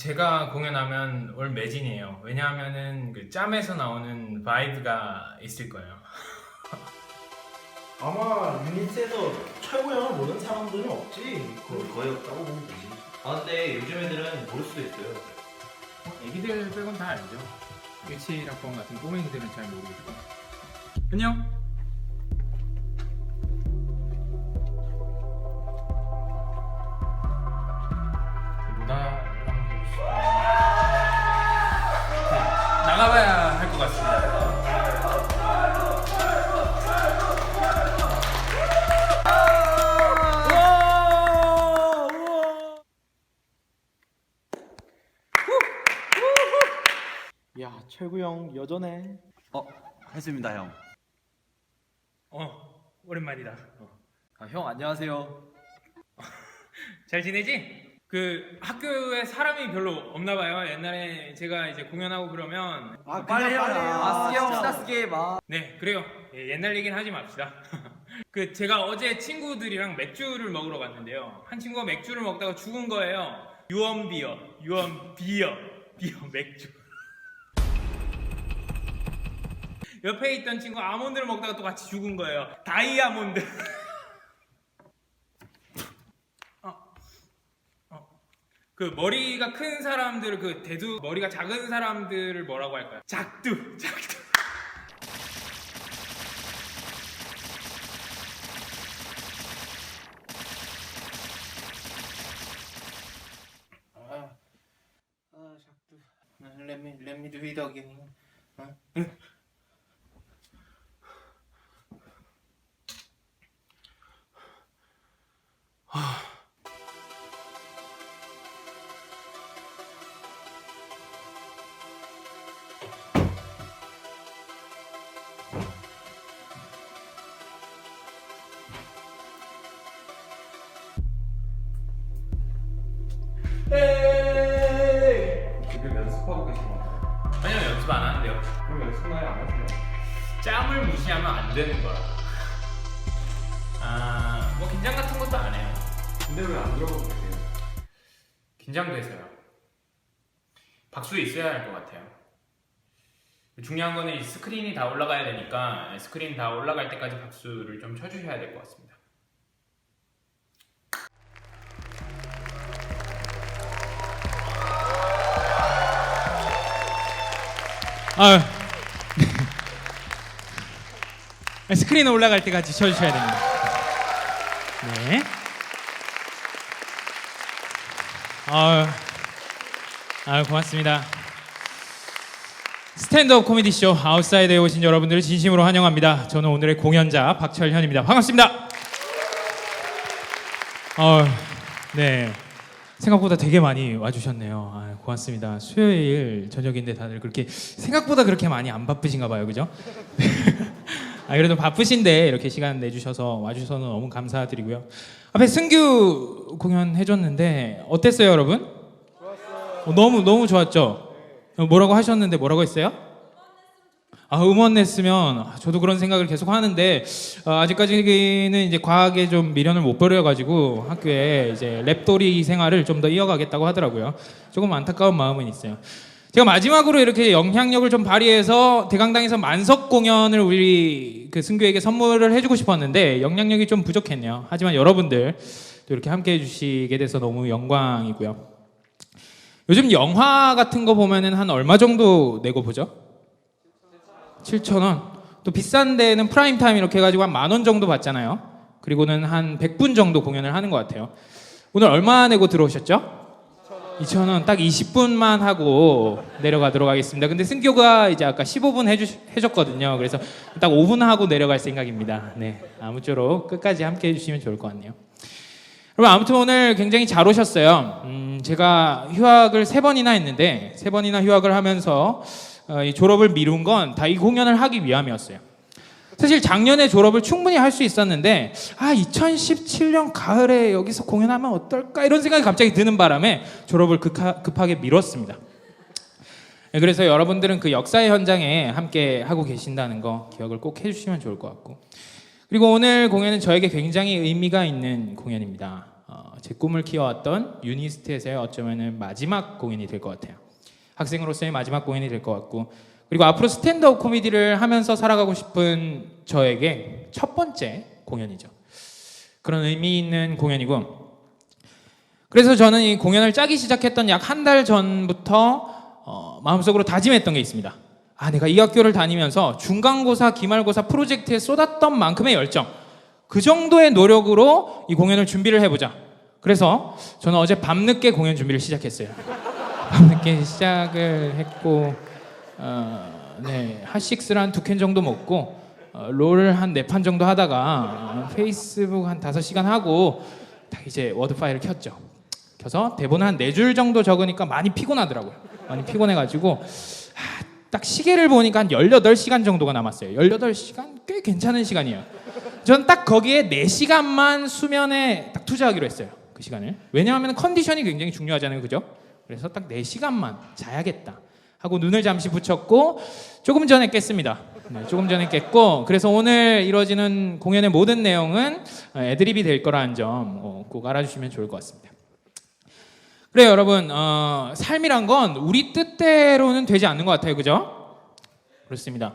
제가 공연하면 올 매진이에요. 왜냐하면은 그 짬에서 나오는 바이브가 있을 거예요. 아마 유닛에서 최고형을 모르는 사람들은 없지. 거의 없다고 보면 되지. 아 근데 요즘 애들은 모를 수도 있어요. 애기들 빼곤 다 알죠. 17학번 같은 꼬맹이들은 잘 모르겠고. 안녕. 나가봐야 할 것 같습니다. 야, 최고형 여전해. 했습니다 형. 오랜만이다. 형 안녕하세요. 잘 지내지? 그 학교에 사람이 별로 없나 봐요. 옛날에 제가 이제 공연하고 그러면 빨리 해라. 스케 형, 스타스게 마. 네, 그래요. 예, 옛날 얘기는 하지 맙시다. 그 제가 어제 친구들이랑 맥주를 먹으러 갔는데요. 한 친구가 맥주를 먹다가 죽은 거예요. 유언비어, 비어 맥주. 옆에 있던 친구가 아몬드를 먹다가 또 같이 죽은 거예요. 다이아몬드. 그 머리가 큰 사람들, 그 대두 머리가 작은 사람들을 뭐라고 할까요? 작두. 작두. Let me do it again. 지금 연습하고 계신 건가요? 아니요, 연습 안 하는데요. 그럼 연습은 아예 안 하세요? 짬을 무시하면 안 되는 거라. 뭐 긴장 같은 것도 안 해요. 근데 왜 안 들어가고 계세요? 긴장돼서요. 박수 있어야 할 것 같아요. 중요한 거는 이 스크린이 다 올라가야 되니까 스크린 다 올라갈 때까지 박수를 좀 쳐주셔야 될 것 같습니다. 스크린 올라갈 때까지 쳐주셔야 됩니다. 네. 고맙습니다. 스탠드업 코미디 쇼 아웃사이드에 오신 여러분들을 진심으로 환영합니다. 저는 오늘의 공연자 박철현입니다. 반갑습니다. 네. 생각보다 되게 많이 와주셨네요. 고맙습니다. 수요일 저녁인데 다들 그렇게 생각보다 그렇게 많이 안 바쁘신가 봐요, 그죠? 그래도 바쁘신데 이렇게 시간 내주셔서 와주셔서 너무 감사드리고요. 앞에 승규 공연 해줬는데 어땠어요, 여러분? 좋았어요. 너무 좋았죠? 뭐라고 하셨는데 뭐라고 했어요? 음원 냈으면 저도 그런 생각을 계속 하는데 아직까지는 이제 과하게 좀 미련을 못 버려가지고 학교에 이제 랩돌이 생활을 좀 더 이어가겠다고 하더라고요. 조금 안타까운 마음은 있어요. 제가 마지막으로 이렇게 영향력을 좀 발휘해서 대강당에서 만석 공연을 우리 그 승규에게 선물을 해주고 싶었는데 영향력이 좀 부족했네요. 하지만 여러분들 또 이렇게 함께 해주시게 돼서 너무 영광이고요. 요즘 영화 같은 거 보면은 한 얼마 정도 내고 보죠? 7,000원. 또 비싼 데는 프라임 타임 이렇게 해가지고 한 10,000원 정도 받잖아요. 그리고는 한 100분 정도 공연을 하는 것 같아요. 오늘 얼마 내고 들어오셨죠? 2,000원. 딱 20분만 하고 내려가도록 하겠습니다. 근데 승규가 이제 아까 15분 해줬거든요. 그래서 딱 5분 하고 내려갈 생각입니다. 네. 아무쪼록 끝까지 함께 해주시면 좋을 것 같네요. 여러분, 아무튼 오늘 굉장히 잘 오셨어요. 제가 휴학을 3번이나 했는데 3번이나 휴학을 하면서 이 졸업을 미룬 건 다 이 공연을 하기 위함이었어요. 사실 작년에 졸업을 충분히 할 수 있었는데 2017년 가을에 여기서 공연하면 어떨까 이런 생각이 갑자기 드는 바람에 졸업을 급하게 미뤘습니다. 그래서 여러분들은 그 역사의 현장에 함께 하고 계신다는 거 기억을 꼭 해주시면 좋을 것 같고, 그리고 오늘 공연은 저에게 굉장히 의미가 있는 공연입니다. 제 꿈을 키워왔던 유니스텟의 어쩌면은 마지막 공연이 될 것 같아요. 학생으로서의 마지막 공연이 될 것 같고, 그리고 앞으로 스탠드업 코미디를 하면서 살아가고 싶은 저에게 첫 번째 공연이죠. 그런 의미 있는 공연이고, 그래서 저는 이 공연을 짜기 시작했던 약 한 달 전부터 마음속으로 다짐했던 게 있습니다. 내가 이 학교를 다니면서 중간고사, 기말고사 프로젝트에 쏟았던 만큼의 열정, 그 정도의 노력으로 이 공연을 준비를 해보자. 그래서 저는 어제 밤늦게 공연 준비를 시작했어요. 밤늦게 시작을 했고, 핫식스를 한 2캔 정도 먹고, 롤 한 4판 정도 하다가 페이스북 한 5시간 하고 딱 이제 워드 파일을 켰죠. 켜서 대본을 한 4줄 정도 적으니까 많이 피곤하더라고요. 많이 피곤해가지고 딱 시계를 보니까 한 18시간 정도가 남았어요. 18시간? 꽤 괜찮은 시간이에요. 저는 딱 거기에 4시간만 수면에 딱 투자하기로 했어요. 그 시간을. 왜냐하면 컨디션이 굉장히 중요하잖아요. 그죠? 그래서 딱 4시간만 자야겠다 하고 눈을 잠시 붙였고 조금 전에 깼습니다. 조금 전에 깼고, 그래서 오늘 이루어지는 공연의 모든 내용은 애드립이 될 거라는 점 꼭 알아주시면 좋을 것 같습니다. 그래요, 여러분. 삶이란 건 우리 뜻대로는 되지 않는 것 같아요. 그죠? 그렇습니다.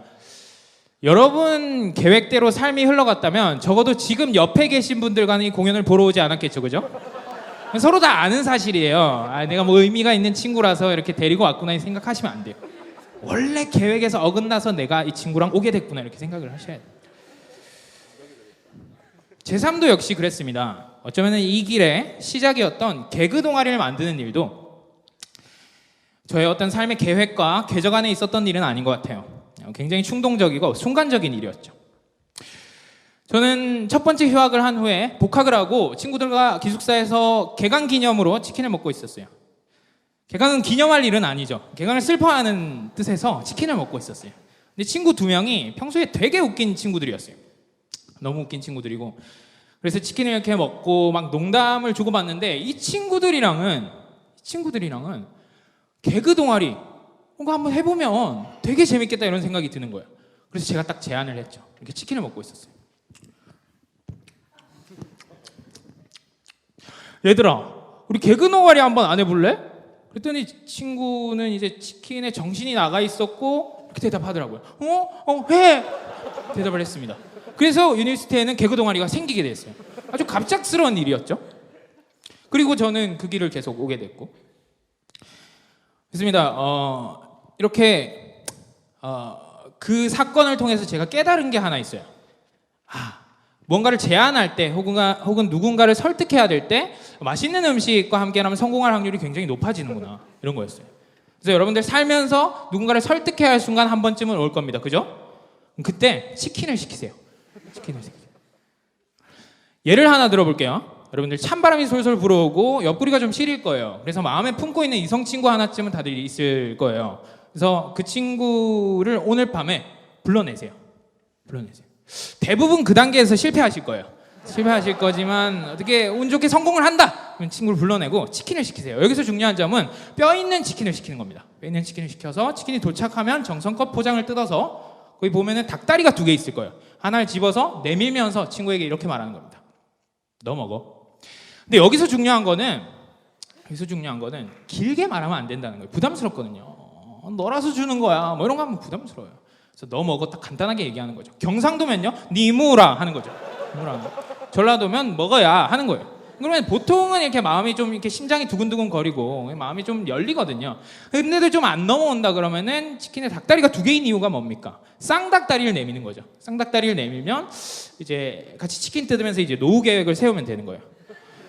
여러분 계획대로 삶이 흘러갔다면 적어도 지금 옆에 계신 분들과는 이 공연을 보러 오지 않았겠죠. 그죠? 서로 다 아는 사실이에요. 내가 뭐 의미가 있는 친구라서 이렇게 데리고 왔구나 생각하시면 안 돼요. 원래 계획에서 어긋나서 내가 이 친구랑 오게 됐구나 이렇게 생각을 하셔야 돼요. 제 삶도 역시 그랬습니다. 어쩌면 이 길의 시작이었던 개그 동아리를 만드는 일도 저의 어떤 삶의 계획과 궤적 안에 있었던 일은 아닌 것 같아요. 굉장히 충동적이고 순간적인 일이었죠. 저는 첫 번째 휴학을 한 후에 복학을 하고 친구들과 기숙사에서 개강 기념으로 치킨을 먹고 있었어요. 개강은 기념할 일은 아니죠. 개강을 슬퍼하는 뜻에서 치킨을 먹고 있었어요. 근데 친구 2명이 평소에 되게 웃긴 친구들이었어요. 너무 웃긴 친구들이고, 그래서 치킨을 이렇게 먹고 막 농담을 주고받는데 이 친구들이랑은 개그 동아리 뭔가 한번 해보면 되게 재밌겠다 이런 생각이 드는 거예요. 그래서 제가 딱 제안을 했죠. 이렇게 치킨을 먹고 있었어요. 얘들아, 우리 개그 동아리 한번 안 해볼래? 그랬더니 친구는 이제 치킨에 정신이 나가 있었고 이렇게 대답하더라고요. 해! 대답을 했습니다. 그래서 유니스트에는 개그 동아리가 생기게 됐어요. 아주 갑작스러운 일이었죠. 그리고 저는 그 길을 계속 오게 됐고, 그렇습니다. 이렇게 그 사건을 통해서 제가 깨달은 게 하나 있어요. 뭔가를 제안할 때 혹은 누군가를 설득해야 될 때 맛있는 음식과 함께하면 성공할 확률이 굉장히 높아지는구나, 이런 거였어요. 그래서 여러분들 살면서 누군가를 설득해야 할 순간 한 번쯤은 올 겁니다. 그죠? 그때 치킨을 시키세요. 예를 하나 들어볼게요. 여러분들 찬바람이 솔솔 불어오고 옆구리가 좀 시릴 거예요. 그래서 마음에 품고 있는 이성 친구 하나쯤은 다들 있을 거예요. 그래서 그 친구를 오늘 밤에 불러내세요. 대부분 그 단계에서 실패하실 거예요. 실패하실 거지만 어떻게 운 좋게 성공을 한다! 그럼 친구를 불러내고 치킨을 시키세요. 여기서 중요한 점은 뼈 있는 치킨을 시키는 겁니다. 뼈 있는 치킨을 시켜서 치킨이 도착하면 정성껏 포장을 뜯어서 거기 보면은 닭다리가 2개 있을 거예요. 하나를 집어서 내밀면서 친구에게 이렇게 말하는 겁니다. 너 먹어. 근데 여기서 중요한 거는 길게 말하면 안 된다는 거예요. 부담스럽거든요. 너라서 주는 거야. 뭐 이런 거 하면 부담스러워요. 그래서 너 먹어 딱 간단하게 얘기하는 거죠. 경상도면요, 니무라 하는 거죠. 전라도면 먹어야 하는 거예요. 그러면 보통은 이렇게 마음이 좀 이렇게 심장이 두근두근 거리고 마음이 좀 열리거든요. 근데도 좀 안 넘어온다 그러면은 치킨에 닭다리가 2개인 이유가 뭡니까? 쌍닭다리를 내미는 거죠. 쌍닭다리를 내밀면 이제 같이 치킨 뜯으면서 이제 노후 계획을 세우면 되는 거예요.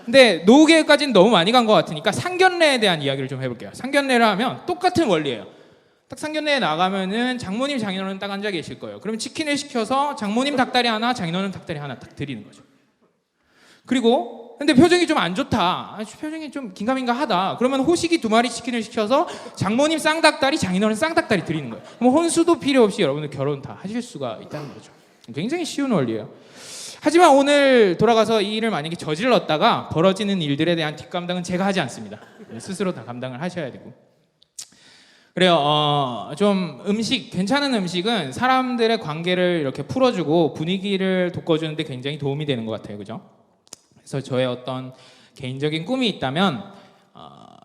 근데 노후 계획까지는 너무 많이 간 것 같으니까 상견례에 대한 이야기를 좀 해볼게요. 상견례를 하면 똑같은 원리예요. 딱 상견례에 나가면은 장모님, 장인어른 딱 앉아 계실 거예요. 그러면 치킨을 시켜서 장모님 닭다리 하나, 장인어른 닭다리 하나 딱 드리는 거죠. 그리고 근데 표정이 좀 안 좋다, 표정이 좀 긴가민가하다, 그러면 호식이 2마리 치킨을 시켜서 장모님 쌍닭다리, 장인어른 쌍닭다리 드리는 거예요. 뭐 혼수도 필요 없이 여러분들 결혼 다 하실 수가 있다는 거죠. 굉장히 쉬운 원리예요. 하지만 오늘 돌아가서 이 일을 만약에 저질렀다가 벌어지는 일들에 대한 뒷감당은 제가 하지 않습니다. 스스로 다 감당을 하셔야 되고. 그래요. 좀 괜찮은 음식은 사람들의 관계를 이렇게 풀어주고 분위기를 돋궈주는데 굉장히 도움이 되는 것 같아요. 그죠? 그래서 저의 어떤 개인적인 꿈이 있다면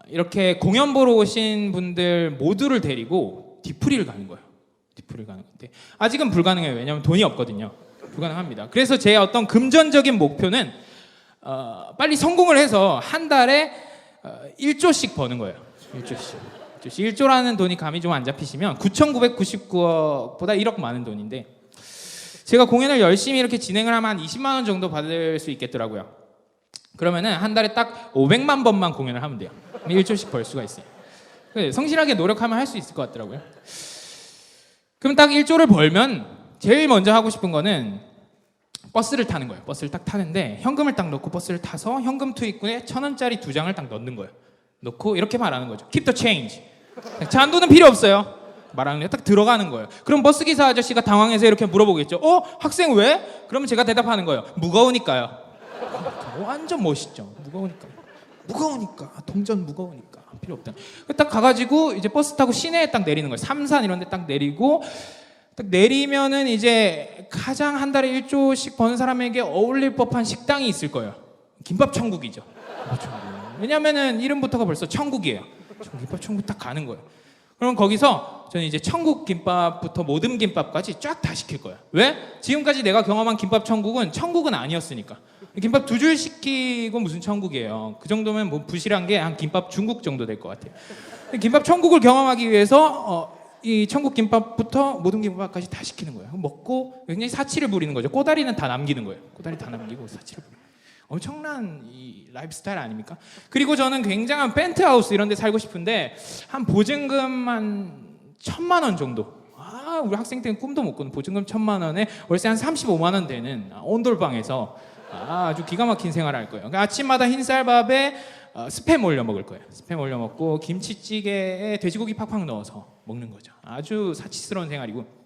이렇게 공연 보러 오신 분들 모두를 데리고 뒤풀이를 가는 거예요. 뒤풀이를 가는 건데 아직은 불가능해요. 왜냐하면 돈이 없거든요. 불가능합니다. 그래서 제 어떤 금전적인 목표는 빨리 성공을 해서 한 달에 1조씩 버는 거예요. 1조씩. 1조라는 돈이 감이 좀 안 잡히시면 9,999억보다 1억 많은 돈인데 제가 공연을 열심히 이렇게 진행을 하면 한 20만 원 정도 받을 수 있겠더라고요. 그러면은 한 달에 딱 500만 번만 공연을 하면 돼요. 1조씩 벌 수가 있어요. 성실하게 노력하면 할 수 있을 것 같더라고요. 그럼 딱 1조를 벌면 제일 먼저 하고 싶은 거는 버스를 타는 거예요. 버스를 딱 타는데 현금을 딱 넣고 버스를 타서 현금 투입구에 1,000원짜리 2장을 딱 넣는 거예요. 넣고 이렇게 말하는 거죠. Keep the change. 잔돈은 필요 없어요. 말하는 게 딱 들어가는 거예요. 그럼 버스기사 아저씨가 당황해서 이렇게 물어보겠죠. 학생 왜? 그러면 제가 대답하는 거예요. 무거우니까요. 완전 멋있죠. 무거우니까. 동전 무거우니까. 필요 없다. 딱 가가지고 이제 버스 타고 시내에 딱 내리는 거예요. 삼산 이런 데 딱 내리고 딱 내리면은 이제 가장 한 달에 1조씩 버는 사람에게 어울릴 법한 식당이 있을 거예요. 김밥 천국이죠. 왜냐면은 이름부터가 벌써 천국이에요. 김밥 천국 딱 가는 거예요. 그럼 거기서 저는 이제 천국 김밥부터 모듬 김밥까지 쫙 다 시킬 거예요. 왜? 지금까지 내가 경험한 김밥 천국은 아니었으니까. 김밥 2줄 시키고 무슨 천국이에요. 그 정도면 뭐 부실한 게 한 김밥 중국 정도 될 것 같아요. 김밥 천국을 경험하기 위해서 이 천국 김밥부터 모든 김밥까지 다 시키는 거예요. 먹고 굉장히 사치를 부리는 거죠. 꼬다리는 다 남기는 거예요. 꼬다리 다 남기고 사치를 부리는 거예요. 엄청난 이 라이프 스타일 아닙니까? 그리고 저는 굉장한 펜트하우스 이런 데 살고 싶은데 한 보증금 한 1,000만 원 정도. 우리 학생 때는 꿈도 못 꾸는 보증금 1,000만 원에 월세 한 35만 원 되는 온돌방에서 아주 기가 막힌 생활을 할 거예요. 그러니까 아침마다 흰쌀밥에 스팸 올려 먹을 거예요. 스팸 올려 먹고 김치찌개에 돼지고기 팍팍 넣어서 먹는 거죠. 아주 사치스러운 생활이고.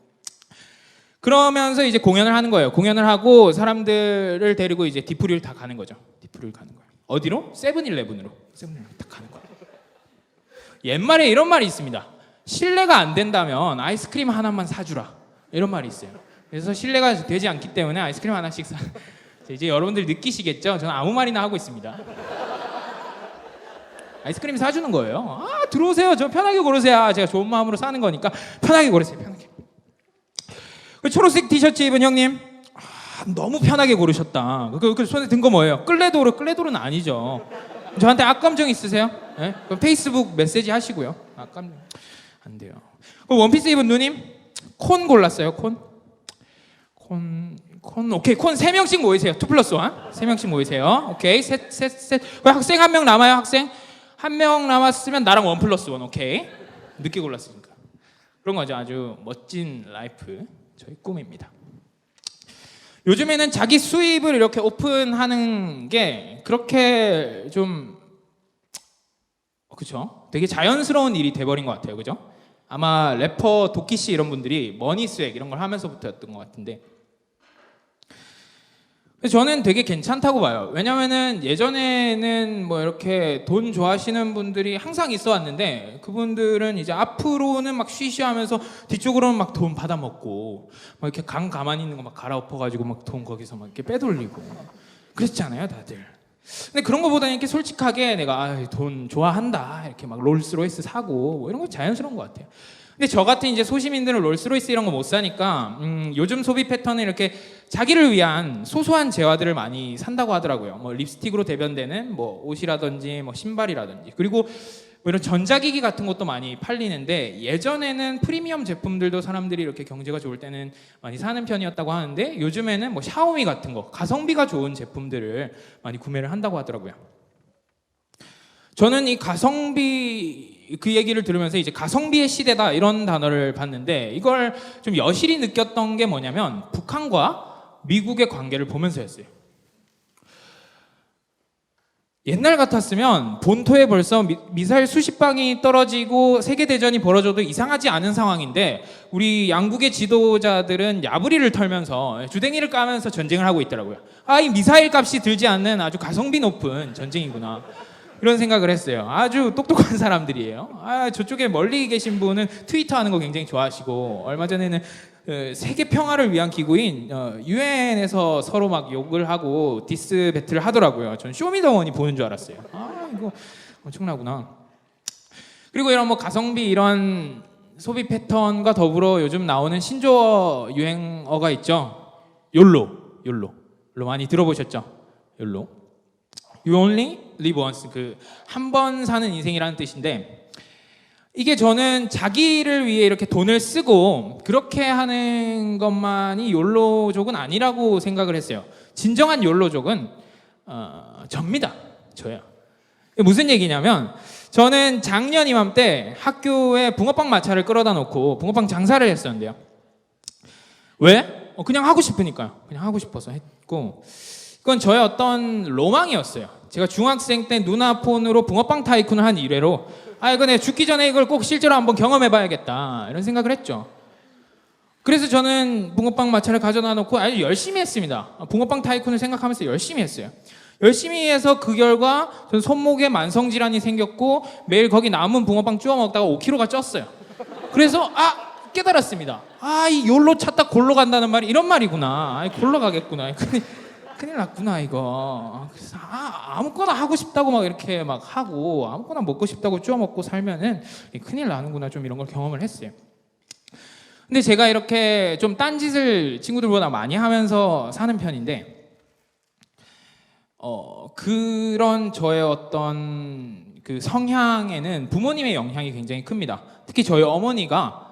그러면서 이제 공연을 하는 거예요. 공연을 하고 사람들을 데리고 이제 뒤풀이를 다 가는 거죠. 뒤풀이를 가는 거예요. 어디로? 세븐일레븐으로. 세븐일레븐 딱 가는 거예요. 옛말에 이런 말이 있습니다. 신뢰가 안 된다면 아이스크림 하나만 사주라. 이런 말이 있어요. 그래서 신뢰가 되지 않기 때문에 아이스크림 하나씩 이제 여러분들 느끼시겠죠? 저는 아무 말이나 하고 있습니다. 아이스크림 사주는 거예요. 들어오세요. 저 편하게 고르세요. 제가 좋은 마음으로 사는 거니까 편하게 고르세요. 편하게. 초록색 티셔츠 입은 형님 너무 편하게 고르셨다. 그 손에 든 거 뭐예요? 끌레도르는 아니죠. 저한테 악감정 있으세요? 네? 그럼 페이스북 메시지 하시고요. 악감정 안 돼요. 그럼 원피스 입은 누님 콘 골랐어요. 콘 오케이. 콘 3명씩 모이세요. 2+1 3명씩 모이세요. 오케이. 셋. 학생 1명 남아요. 학생 1명 남았으면 나랑 1+1 오케이. 늦게 골랐으니까 그런 거죠. 아주 멋진 라이프 저희 꿈입니다. 요즘에는 자기 수입을 이렇게 오픈하는 게 그렇게 좀 그렇죠? 되게 자연스러운 일이 돼버린 것 같아요. 그죠? 아마 래퍼 도끼 씨 이런 분들이 머니 스웩 이런 걸 하면서부터였던 것 같은데 저는 되게 괜찮다고 봐요. 왜냐면은 예전에는 뭐 이렇게 돈 좋아하시는 분들이 항상 있어 왔는데 그분들은 이제 앞으로는 막 쉬쉬하면서 뒤쪽으로는 막 돈 받아먹고 막 이렇게 가만히 있는 거 막 갈아엎어가지고 막 돈 거기서 막 이렇게 빼돌리고 그랬잖아요, 다들. 근데 그런 거보다는 이렇게 솔직하게 내가 돈 좋아한다 이렇게 막 롤스로이스 사고 뭐 이런 거 자연스러운 것 같아요. 근데 저 같은 이제 소시민들은 롤스로이스 이런 거 못 사니까 요즘 소비 패턴은 이렇게 자기를 위한 소소한 재화들을 많이 산다고 하더라고요. 뭐 립스틱으로 대변되는 뭐 옷이라든지 뭐 신발이라든지 그리고 뭐 이런 전자기기 같은 것도 많이 팔리는데 예전에는 프리미엄 제품들도 사람들이 이렇게 경제가 좋을 때는 많이 사는 편이었다고 하는데 요즘에는 뭐 샤오미 같은 거 가성비가 좋은 제품들을 많이 구매를 한다고 하더라고요. 저는 이 가성비 그 얘기를 들으면서 이제 가성비의 시대다 이런 단어를 봤는데 이걸 좀 여실히 느꼈던 게 뭐냐면 북한과 미국의 관계를 보면서였어요. 옛날 같았으면 본토에 벌써 미사일 수십 방이 떨어지고 세계대전이 벌어져도 이상하지 않은 상황인데 우리 양국의 지도자들은 야부리를 털면서 주댕이를 까면서 전쟁을 하고 있더라고요. 이 미사일 값이 들지 않는 아주 가성비 높은 전쟁이구나. 이런 생각을 했어요. 아주 똑똑한 사람들이에요. 저쪽에 멀리 계신 분은 트위터 하는 거 굉장히 좋아하시고 얼마 전에는 세계 평화를 위한 기구인 UN에서 서로 막 욕을 하고 디스 배틀을 하더라고요. 전 쇼미더머니 보는 줄 알았어요. 아 이거 엄청나구나. 그리고 이런 뭐 가성비 이런 소비 패턴과 더불어 요즘 나오는 신조어 유행어가 있죠. 욜로 많이 들어보셨죠? 욜로. You only live once. 그 한 번 사는 인생이라는 뜻인데 이게 저는 자기를 위해 이렇게 돈을 쓰고 그렇게 하는 것만이 욜로족은 아니라고 생각을 했어요. 진정한 욜로족은 접니다. 저요. 무슨 얘기냐면 저는 작년 이맘때 학교에 붕어빵 마차를 끌어다 놓고 붕어빵 장사를 했었는데요. 왜? 그냥 하고 싶으니까요. 그냥 하고 싶어서 했고 이건 저의 어떤 로망이었어요. 제가 중학생 때 누나 폰으로 붕어빵 타이쿤을 한 이래로 이거 내가 죽기 전에 이걸 꼭 실제로 한번 경험해봐야겠다 이런 생각을 했죠. 그래서 저는 붕어빵 마차를 가져다 놓고 아주 열심히 했습니다. 붕어빵 타이쿤을 생각하면서 열심히 했어요. 열심히 해서 그 결과 저는 손목에 만성질환이 생겼고 매일 거기 남은 붕어빵 주워 먹다가 5kg가 쪘어요. 그래서 깨달았습니다. 이 욜로 찾다 골로 간다는 말이 이런 말이구나. 골로 가겠구나. 큰일 났구나 이거. 그래서 아무거나 하고 싶다고 막 이렇게 막 하고 아무거나 먹고 싶다고 주워 먹고 살면은 큰일 나는구나. 좀 이런 걸 경험을 했어요. 근데 제가 이렇게 좀 딴짓을 친구들보다 많이 하면서 사는 편인데 그런 저의 어떤 그 성향에는 부모님의 영향이 굉장히 큽니다. 특히 저희 어머니가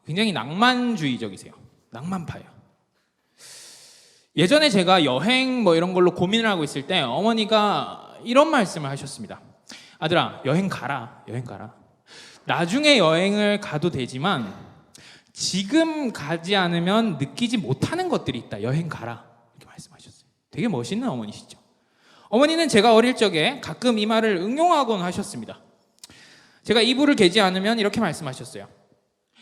굉장히 낭만주의적이세요. 낭만파예요. 예전에 제가 여행 뭐 이런 걸로 고민을 하고 있을 때 어머니가 이런 말씀을 하셨습니다. 아들아, 여행 가라. 나중에 여행을 가도 되지만 지금 가지 않으면 느끼지 못하는 것들이 있다. 여행 가라. 이렇게 말씀하셨어요. 되게 멋있는 어머니시죠. 어머니는 제가 어릴 적에 가끔 이 말을 응용하곤 하셨습니다. 제가 이불을 개지 않으면 이렇게 말씀하셨어요.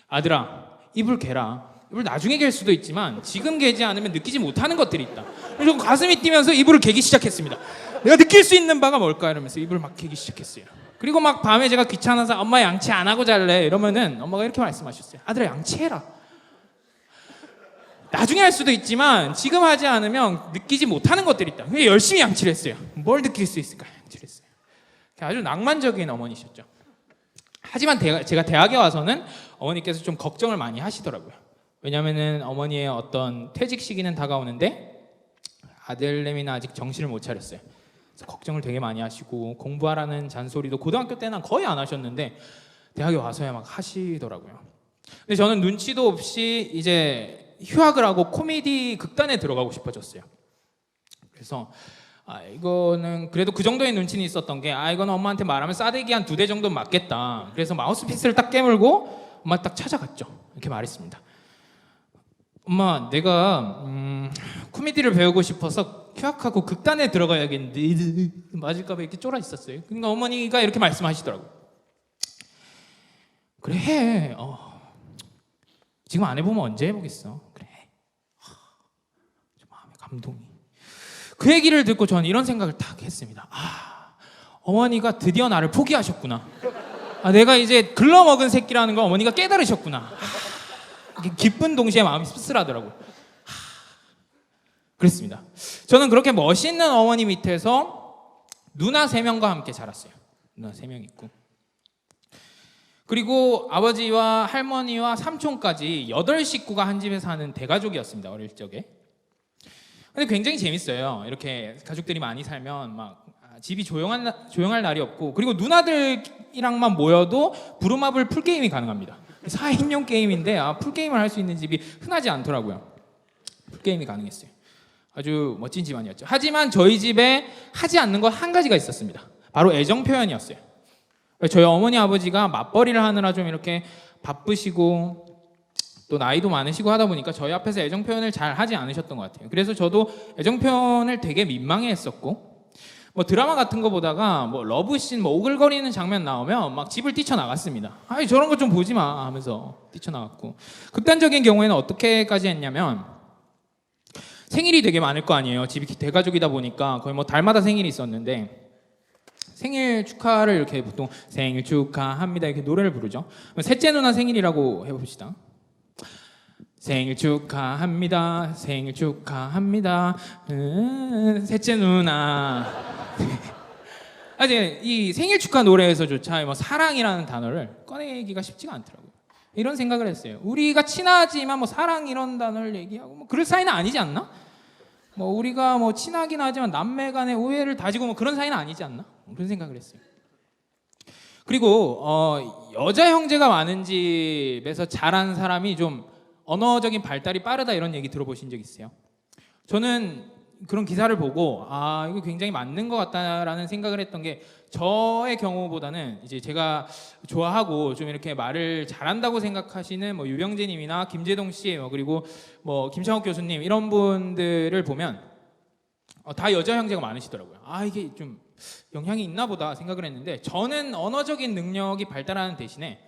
아들아, 이불 개라. 이불 나중에 갤 수도 있지만 지금 개지 않으면 느끼지 못하는 것들이 있다. 그래서 가슴이 뛰면서 이불을 개기 시작했습니다. 내가 느낄 수 있는 바가 뭘까? 이러면서 이불을 막 개기 시작했어요. 그리고 막 밤에 제가 귀찮아서 엄마 양치 안 하고 잘래 이러면은 엄마가 이렇게 말씀하셨어요. 아들아, 양치해라. 나중에 할 수도 있지만 지금 하지 않으면 느끼지 못하는 것들이 있다. 그래서 열심히 양치를 했어요. 뭘 느낄 수 있을까? 양치를 했어요. 아주 낭만적인 어머니셨죠. 하지만 제가 대학에 와서는 어머니께서 좀 걱정을 많이 하시더라고요. 왜냐하면은 어머니의 어떤 퇴직 시기는 다가오는데 아들내미는 아직 정신을 못 차렸어요. 그래서 걱정을 되게 많이 하시고 공부하라는 잔소리도 고등학교 때는 거의 안 하셨는데 대학에 와서야 막 하시더라고요. 근데 저는 눈치도 없이 이제 휴학을 하고 코미디 극단에 들어가고 싶어졌어요. 그래서 이거는 그래도 그 정도의 눈치는 있었던 게 이거는 엄마한테 말하면 싸대기 한 2대 정도는 맞겠다. 그래서 마우스피스를 딱 깨물고 엄마 딱 찾아갔죠. 이렇게 말했습니다. 엄마, 내가 코미디를 배우고 싶어서 휴학하고 극단에 들어가야겠는데 맞을까 봐 이렇게 쫄아 있었어요. 그러니까 어머니가 이렇게 말씀하시더라고요. 그래, 해. 지금 안 해보면 언제 해보겠어. 그래. 좀 마음에 감동이. 그 얘기를 듣고 저는 이런 생각을 딱 했습니다. 어머니가 드디어 나를 포기하셨구나. 내가 이제 글러먹은 새끼라는 걸 어머니가 깨달으셨구나. 기쁜 동시에 마음이 씁쓸하더라고요. 그랬습니다. 저는 그렇게 멋있는 어머니 밑에서 누나 3명과 함께 자랐어요. 누나 3명 있고. 그리고 아버지와 할머니와 삼촌까지 8식구가 한 집에 사는 대가족이었습니다. 어릴 적에. 근데 굉장히 재밌어요. 이렇게 가족들이 많이 살면 막 집이 조용할 날이 없고, 그리고 누나들이랑만 모여도 부루마블 풀게임이 가능합니다. 4인용 게임인데 풀게임을 할 수 있는 집이 흔하지 않더라고요. 풀게임이 가능했어요. 아주 멋진 집안이었죠. 하지만 저희 집에 하지 않는 것 한 가지가 있었습니다. 바로 애정 표현이었어요. 저희 어머니 아버지가 맞벌이를 하느라 좀 이렇게 바쁘시고 또 나이도 많으시고 하다 보니까 저희 앞에서 애정 표현을 잘 하지 않으셨던 것 같아요. 그래서 저도 애정 표현을 되게 민망해했었고, 뭐 드라마 같은 거 보다가 뭐 러브씬 뭐 오글거리는 장면 나오면 막 집을 뛰쳐나갔습니다. 저런 거 좀 보지 마 하면서 뛰쳐나갔고, 극단적인 경우에는 어떻게까지 했냐면 생일이 되게 많을 거 아니에요. 집이 대가족이다 보니까 거의 뭐 달마다 생일이 있었는데 생일 축하를 이렇게 보통 생일 축하합니다 이렇게 노래를 부르죠. 셋째 누나 생일이라고 해봅시다. 생일 축하합니다. 생일 축하합니다. 셋째 누나. 이제 이 생일 축하 노래에서조차 뭐 사랑이라는 단어를 꺼내기가 쉽지가 않더라고요. 이런 생각을 했어요. 우리가 친하지만 뭐 사랑 이런 단어를 얘기하고 뭐 그럴 사이는 아니지 않나? 뭐 우리가 뭐 친하긴 하지만 남매 간의 오해를 다지고 뭐 그런 사이는 아니지 않나? 그런 생각을 했어요. 그리고 여자 형제가 많은 집에서 자란 사람이 좀 언어적인 발달이 빠르다 이런 얘기 들어보신 적 있어요? 저는 그런 기사를 보고 이거 굉장히 맞는 것 같다라는 생각을 했던 게 저의 경우보다는 이제 제가 좋아하고 좀 이렇게 말을 잘한다고 생각하시는 뭐 유병재님이나 김재동 씨 그리고 뭐 김창욱 교수님 이런 분들을 보면 다 여자 형제가 많으시더라고요. 이게 좀 영향이 있나 보다 생각을 했는데 저는 언어적인 능력이 발달하는 대신에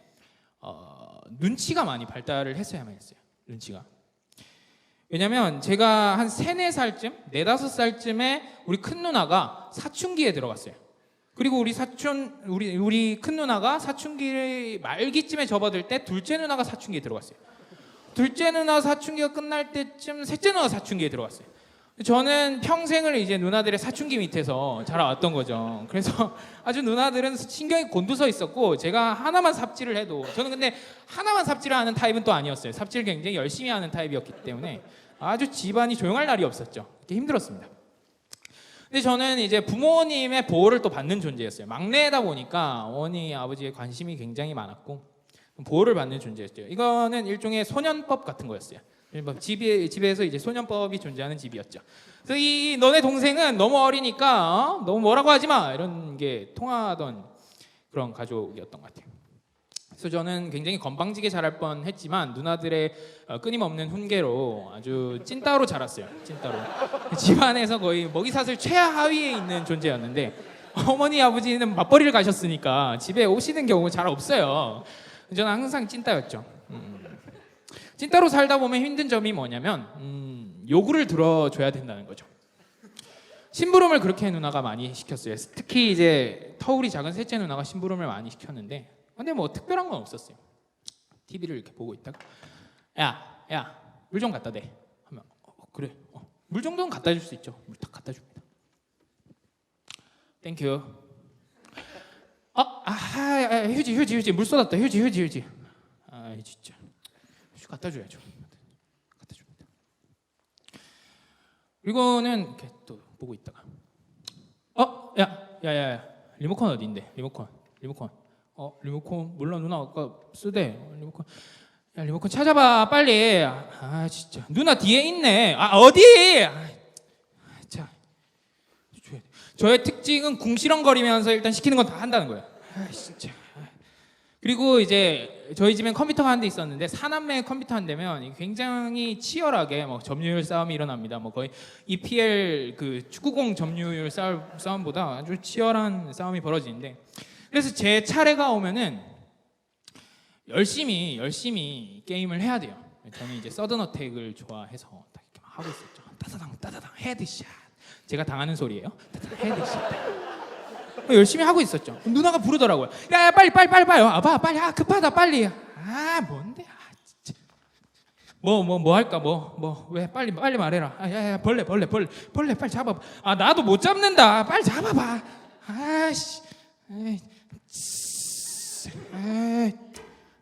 눈치가 많이 발달을 했어야만 했어요. 눈치가. 왜냐면 제가 한 3, 4살쯤, 4, 5살쯤에 우리 큰 누나가 사춘기에 들어갔어요. 그리고 우리 큰 누나가 사춘기 말기쯤에 접어들 때 둘째 누나가 사춘기에 들어갔어요. 둘째 누나 사춘기가 끝날 때쯤 셋째 누나가 사춘기에 들어갔어요. 저는 평생을 이제 누나들의 사춘기 밑에서 자라왔던 거죠. 그래서 아주 누나들은 신경이 곤두서 있었고 제가 하나만 삽질을 해도 저는 근데 하나만 삽질을 하는 타입은 또 아니었어요. 삽질 굉장히 열심히 하는 타입이었기 때문에 아주 집안이 조용할 날이 없었죠. 이렇게 힘들었습니다. 근데 저는 이제 부모님의 보호를 또 받는 존재였어요. 막내다 보니까 어머니 아버지의 관심이 굉장히 많았고 보호를 받는 존재였죠. 이거는 일종의 소년법 같은 거였어요. 집에서 이제 소년법이 존재하는 집이었죠. 그래서 이 너네 동생은 너무 어리니까 너무 뭐라고 하지 마 이런 게 통하던 그런 가족이었던 것 같아요. 그래서 저는 굉장히 건방지게 자랄 뻔했지만 누나들의 끊임없는 훈계로 아주 찐따로 자랐어요. 찐따로. 집안에서 거의 먹이사슬 최하위에 있는 존재였는데 어머니 아버지는 맞벌이를 가셨으니까 집에 오시는 경우가 잘 없어요. 저는 항상 찐따였죠. 찐따로 살다 보면 힘든 점이 뭐냐면 요구를 들어줘야 된다는 거죠. 심부름을 그렇게 누나가 많이 시켰어요. 특히 이제 터울이 작은 셋째 누나가 심부름을 많이 시켰는데 근데 뭐 특별한 건 없었어요. TV를 이렇게 보고 있다가 야 물 좀 갖다 대 하면 그래 물 정도는 갖다 줄 수 있죠. 물 딱 갖다 줍니다. 땡큐. 휴지 물 쏟았다. 휴지 진짜 휴지 갖다 줘야죠. 갖다 줍니다. 그리고는 이렇게 또 보고 있다가 야 리모컨 어디인데? 리모컨 리모컨 몰라 누나 아까 쓰대. 리모컨 찾아봐 빨리. 진짜 누나 뒤에 있네. 어디? 자 저의 특징은 궁시렁거리면서 일단 시키는 건 다 한다는 거예요. 진짜. 그리고 이제 저희 집엔 컴퓨터가 한 대 있었는데 사남매 컴퓨터 한 대면 굉장히 치열하게 뭐 점유율 싸움이 일어납니다. 뭐 거의 EPL 그 축구공 점유율 싸움보다 아주 치열한 싸움이 벌어지는데 그래서 제 차례가 오면은 열심히 게임을 해야 돼요. 저는 이제 서든 어택을 좋아해서 딱 이렇게 막 하고 있었죠. 따다당 헤드샷. 제가 당하는 소리예요. 헤드샷. 열심히 하고 있었죠. 누나가 부르더라고요. 야 빨리 와봐 빨리 급하다 빨리. 뭔데? 진짜. 뭐 할까 왜 빨리 말해라. 야 벌레 빨리 잡아. 나도 못 잡는다. 빨리 잡아봐. 씨.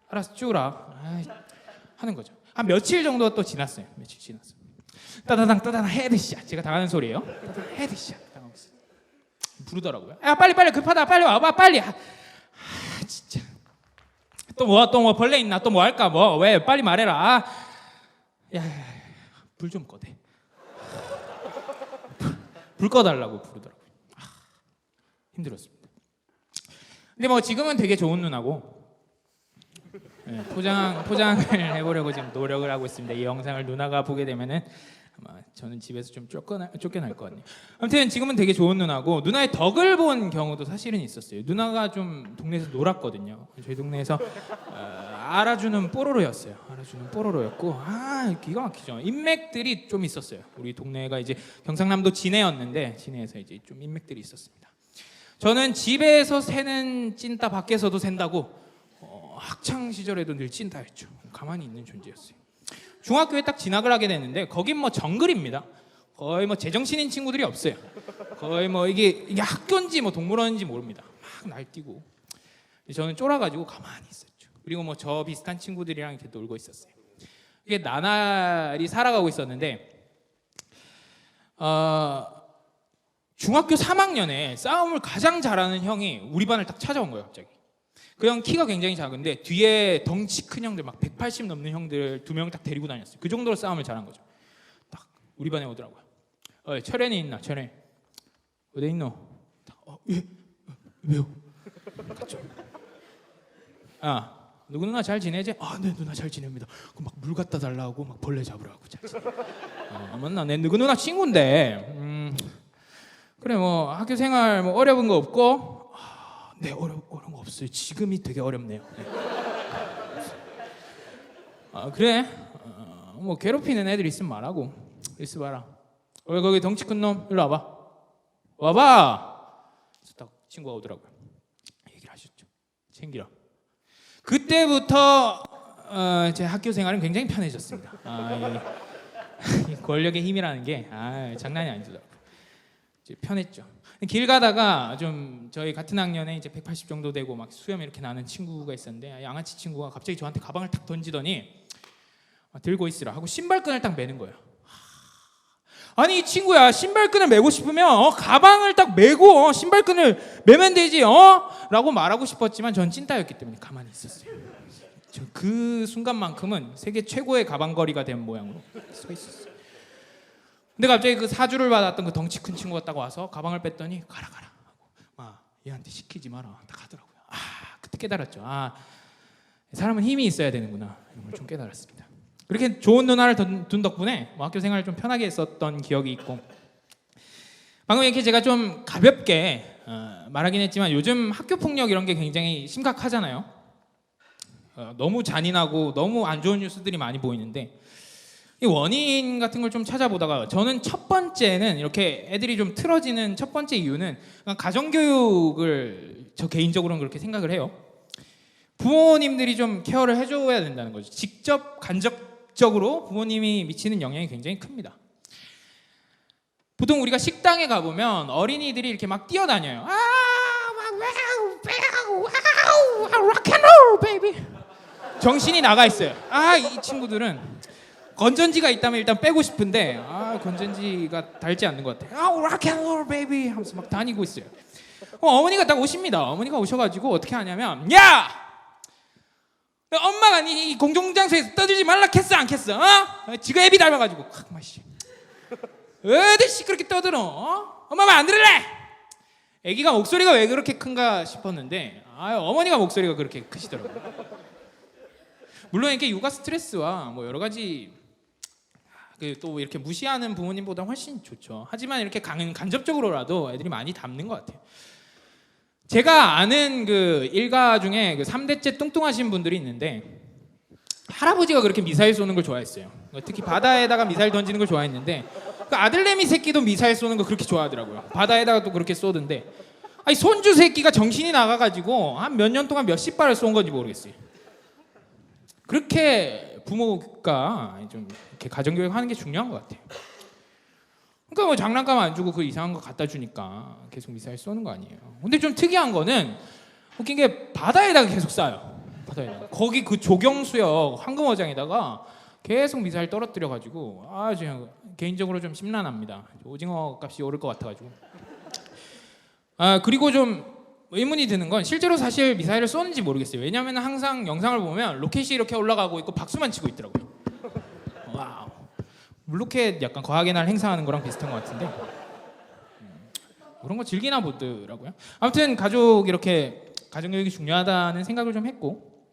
알았어 쭈라. 하는 거죠. 한 며칠 정도 또 지났어요. 따다당 헤드샷. 제가 당하는 소리예요. 헤드샷. 부르더라고요. 야 빨리 급하다 빨리 와봐 빨리. 진짜 또 뭐 벌레 있나 또 뭐 할까 왜 빨리 말해라. 불 좀 꺼대. 불 꺼달라고 부르더라고요. 힘들었습니다. 근데 뭐 지금은 되게 좋은 누나고 포장을 해보려고 지금 노력을 하고 있습니다. 이 영상을 누나가 보게 되면은 아마 저는 집에서 좀 쫓겨날 것 같네요. 아무튼 지금은 되게 좋은 누나고 누나의 덕을 본 경우도 사실은 있었어요. 누나가 좀 동네에서 놀았거든요. 저희 동네에서 알아주는 뽀로로였어요. 기가 막히죠. 인맥들이 좀 있었어요. 우리 동네가 이제 경상남도 진해였는데 진해에서 이제 좀 인맥들이 있었습니다. 저는 집에서 새는 찐따 밖에서도 샌다고 학창 시절에도 늘 찐따였죠. 가만히 있는 존재였어요. 중학교에 딱 진학을 하게 됐는데 거긴 뭐 정글입니다. 거의 뭐 제정신인 친구들이 없어요. 거의 뭐 이게 학교인지 뭐 동물원인지 모릅니다. 막 날뛰고 저는 쫄아가지고 가만히 있었죠. 그리고 뭐 저 비슷한 친구들이랑 이렇게 놀고 있었어요. 이게 나날이 살아가고 있었는데 중학교 3학년에 싸움을 가장 잘하는 형이 우리 반을 딱 찾아온 거예요. 갑자기 그 형 키가 굉장히 작은데 뒤에 덩치 큰 형들 막 180 넘는 형들 2명 딱 데리고 다녔어요. 그 정도로 싸움을 잘한 거죠. 딱 우리 반에 오더라고요. 철현이 있나? 철현 어디 있노? 예. 왜요? 갔죠. 누구 누나 잘 지내지? 네 누나 잘 지냅니다. 그럼 막 물 갖다 달라고 막 벌레 잡으라고 잘 지내. 맞나? 내 누구 누나 친구인데. 그래 뭐 학교 생활 뭐 어려운 거 없고? 네 어려운 거 없어요. 지금이 되게 어렵네요. 네. 그래? 뭐 괴롭히는 애들 있으면 말하고 있어봐라. 왜 거기 덩치 큰 놈 일로 와봐. 그래서 딱 친구가 오더라고요. 얘기를 하셨죠. 챙기라. 그때부터 제 학교 생활은 굉장히 편해졌습니다. 이 권력의 힘이라는 게 장난이 아니더라고요. 이제 편했죠. 길 가다가 좀 저희 같은 학년에 이제 180 정도 되고 막 수염 이렇게 나는 친구가 있었는데 양아치 친구가 갑자기 저한테 가방을 탁 던지더니 들고 있으라 하고 신발끈을 딱 매는 거예요. 아니 이 친구야 신발끈을 매고 싶으면 가방을 딱 매고 신발끈을 매면 되지 라고 말하고 싶었지만 전 찐따였기 때문에 가만히 있었어요. 저 그 순간만큼은 세계 최고의 가방거리가 된 모양으로 서 있었어요. 근데 갑자기 그 사주를 받았던 그 덩치 큰 친구가 딱 와서 가방을 뺐더니 가라 하고 얘한테 시키지 마라 딱 하더라고요. 그때 깨달았죠. 사람은 힘이 있어야 되는구나 이런 걸 좀 깨달았습니다. 그렇게 좋은 누나를 둔 덕분에 학교 생활을 좀 편하게 했었던 기억이 있고 방금 이렇게 제가 좀 가볍게 말하긴 했지만 요즘 학교 폭력 이런 게 굉장히 심각하잖아요. 너무 잔인하고 너무 안 좋은 뉴스들이 많이 보이는데 이 원인 같은 걸 좀 찾아보다가 저는 첫 번째는 이렇게 애들이 좀 틀어지는 첫 번째 이유는 가정교육을 저 개인적으로는 그렇게 생각을 해요. 부모님들이 좀 케어를 해줘야 된다는 거죠. 직접 간접적으로 부모님이 미치는 영향이 굉장히 큽니다. 보통 우리가 식당에 가보면 어린이들이 이렇게 막 뛰어다녀요. 락앤롤 베이비 정신이 나가 있어요. 이 친구들은 건전지가 있다면 일단 빼고 싶은데 건전지가 닳지 않는 것 같아요. 락앤롤 베이비 하면서 막 다니고 있어요. 어머니가 딱 오십니다. 어머니가 오셔가지고 어떻게 하냐면 야! 엄마가 이 공공장소에서 떠들지 말라 했어 안 했어? 지가 애비 닮아가지고 마씨 어디 시끄럽게 떠들어? 엄마 말 안 들을래? 애기가 목소리가 왜 그렇게 큰가 싶었는데 어머니가 목소리가 그렇게 크시더라고요. 물론 이렇게 육아 스트레스와 뭐 여러 가지 또 이렇게 무시하는 부모님보다 훨씬 좋죠. 하지만 이렇게 간접적으로라도 애들이 많이 닮는 것 같아요. 제가 아는 그 일가 중에 그 3대째 뚱뚱하신 분들이 있는데 할아버지가 그렇게 미사일 쏘는 걸 좋아했어요. 특히 바다에다가 미사일 던지는 걸 좋아했는데 그 아들내미 새끼도 미사일 쏘는 거 그렇게 좋아하더라고요. 바다에다가 또 그렇게 쏘던데 손주 새끼가 정신이 나가가지고 한 몇 년 동안 몇십 발을 쏜 건지 모르겠어요. 그렇게 부모가 좀 이렇게 가정교육 하는 게 중요한 것 같아요. 그러니까 뭐 장난감 안 주고 그 이상한 거 갖다 주니까 계속 미사일 쏘는 거 아니에요. 근데 좀 특이한 거는 웃긴 게 바다에다가 계속 쏴요. 바다에다가 거기 그 조경수역 황금어장에다가 계속 미사일 떨어뜨려 가지고 제가 개인적으로 좀 심란합니다. 오징어 값이 오를 것 같아가지고. 그리고 좀 의문이 드는 건 실제로 사실 미사일을 쏘는지 모르겠어요. 왜냐하면 항상 영상을 보면 로켓이 이렇게 올라가고 있고 박수만 치고 있더라고요. 와우. 물로켓 약간 과학의 날 행사하는 거랑 비슷한 것 같은데 그런 거 즐기나 보더라고요. 아무튼 가족 이렇게 가정교육이 중요하다는 생각을 좀 했고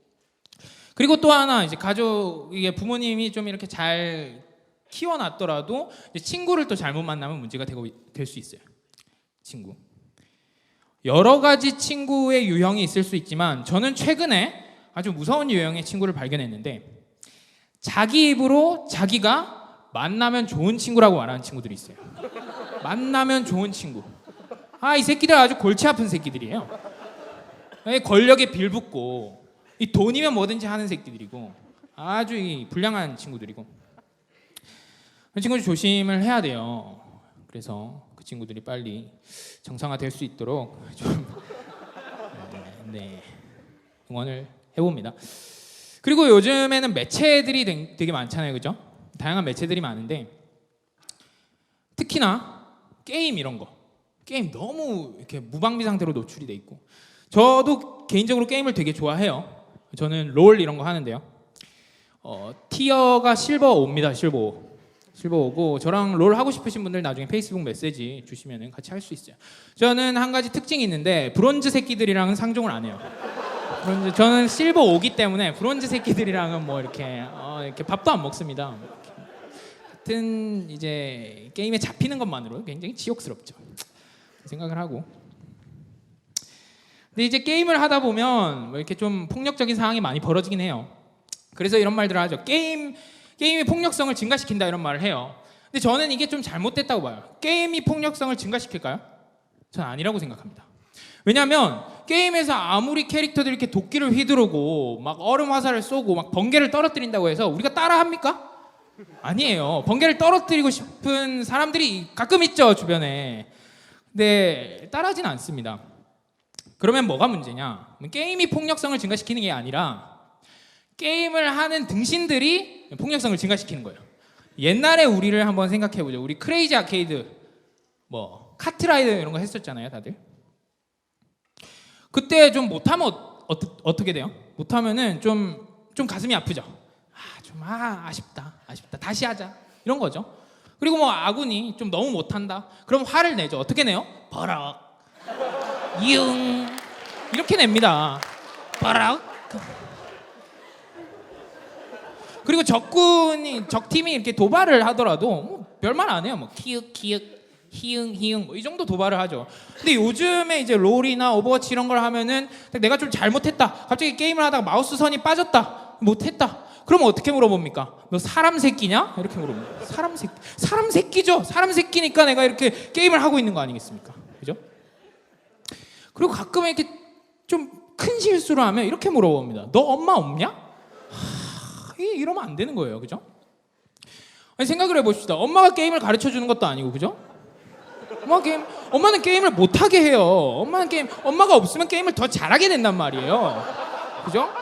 그리고 또 하나 이제 가족 이게 부모님이 좀 이렇게 잘 키워놨더라도 친구를 또 잘못 만나면 문제가 될 수 있어요. 친구. 여러 가지 친구의 유형이 있을 수 있지만 저는 최근에 아주 무서운 유형의 친구를 발견했는데 자기 입으로 자기가 만나면 좋은 친구라고 말하는 친구들이 있어요. 만나면 좋은 친구. 이 새끼들 아주 골치 아픈 새끼들이에요. 권력에 빌붙고 이 돈이면 뭐든지 하는 새끼들이고 아주 이 불량한 친구들이고 그 친구들 조심을 해야 돼요. 그래서 그 친구들이 빨리 정상화될 수 있도록 좀 네, 응원을 해봅니다. 그리고 요즘에는 매체들이 되게 많잖아요, 그죠? 다양한 매체들이 많은데 특히나 게임 이런 거, 게임 너무 이렇게 무방비 상태로 노출이 돼 있고 저도 개인적으로 게임을 되게 좋아해요. 저는 롤 이런 거 하는데요. 티어가 실버 5입니다. 실버 5고 저랑 롤 하고 싶으신 분들 나중에 페이스북 메시지 주시면 같이 할 수 있어요. 저는 한 가지 특징이 있는데 브론즈 새끼들이랑은 상종을 안 해요. 저는 실버 5기 때문에 브론즈 새끼들이랑은 뭐 이렇게 밥도 안 먹습니다. 같은 이제 게임에 잡히는 것만으로 굉장히 지옥스럽죠. 생각을 하고. 근데 이제 게임을 하다 보면 뭐 이렇게 좀 폭력적인 상황이 많이 벌어지긴 해요. 그래서 이런 말들을 하죠. 게임이 폭력성을 증가시킨다 이런 말을 해요. 근데 저는 이게 좀 잘못됐다고 봐요. 게임이 폭력성을 증가시킬까요? 저는 아니라고 생각합니다. 왜냐하면 게임에서 아무리 캐릭터들이 이렇게 도끼를 휘두르고 막 얼음 화살을 쏘고 막 번개를 떨어뜨린다고 해서 우리가 따라합니까? 아니에요. 번개를 떨어뜨리고 싶은 사람들이 가끔 있죠, 주변에. 근데 따라하진 않습니다. 그러면 뭐가 문제냐? 게임이 폭력성을 증가시키는 게 아니라 게임을 하는 등신들이 폭력성을 증가시키는 거예요. 옛날에 우리를 한번 생각해보죠. 우리 크레이지 아케이드, 뭐 카트라이더 이런 거 했었잖아요, 다들. 그때 좀 못하면 어떻게 돼요? 못하면은 좀 가슴이 아프죠. 아쉽다. 다시 하자. 이런 거죠. 그리고 뭐 아군이 좀 너무 못한다. 그럼 화를 내죠. 어떻게 내요? 버럭, 이응 이렇게 냅니다. 버럭. 그리고 적팀이 이렇게 도발을 하더라도 뭐 별말 안 해요. 뭐 키읔 히응 뭐 이 정도 도발을 하죠. 근데 요즘에 이제 롤이나 오버워치 이런 걸 하면은 내가 좀 잘못했다. 갑자기 게임을 하다가 마우스 선이 빠졌다. 못했다. 그러면 어떻게 물어봅니까? 너 사람 새끼냐? 이렇게 물어봅니다. 사람 새끼죠. 사람 새끼니까 내가 이렇게 게임을 하고 있는 거 아니겠습니까? 그죠? 그리고 가끔 이렇게 좀 큰 실수를 하면 이렇게 물어봅니다. 너 엄마 없냐? 이러면 안 되는 거예요. 그죠? 아니, 생각을 해봅시다. 엄마가 게임을 가르쳐 주는 것도 아니고, 그죠? 엄마는 게임을 못하게 해요. 엄마가 없으면 게임을 더 잘하게 된단 말이에요. 그죠?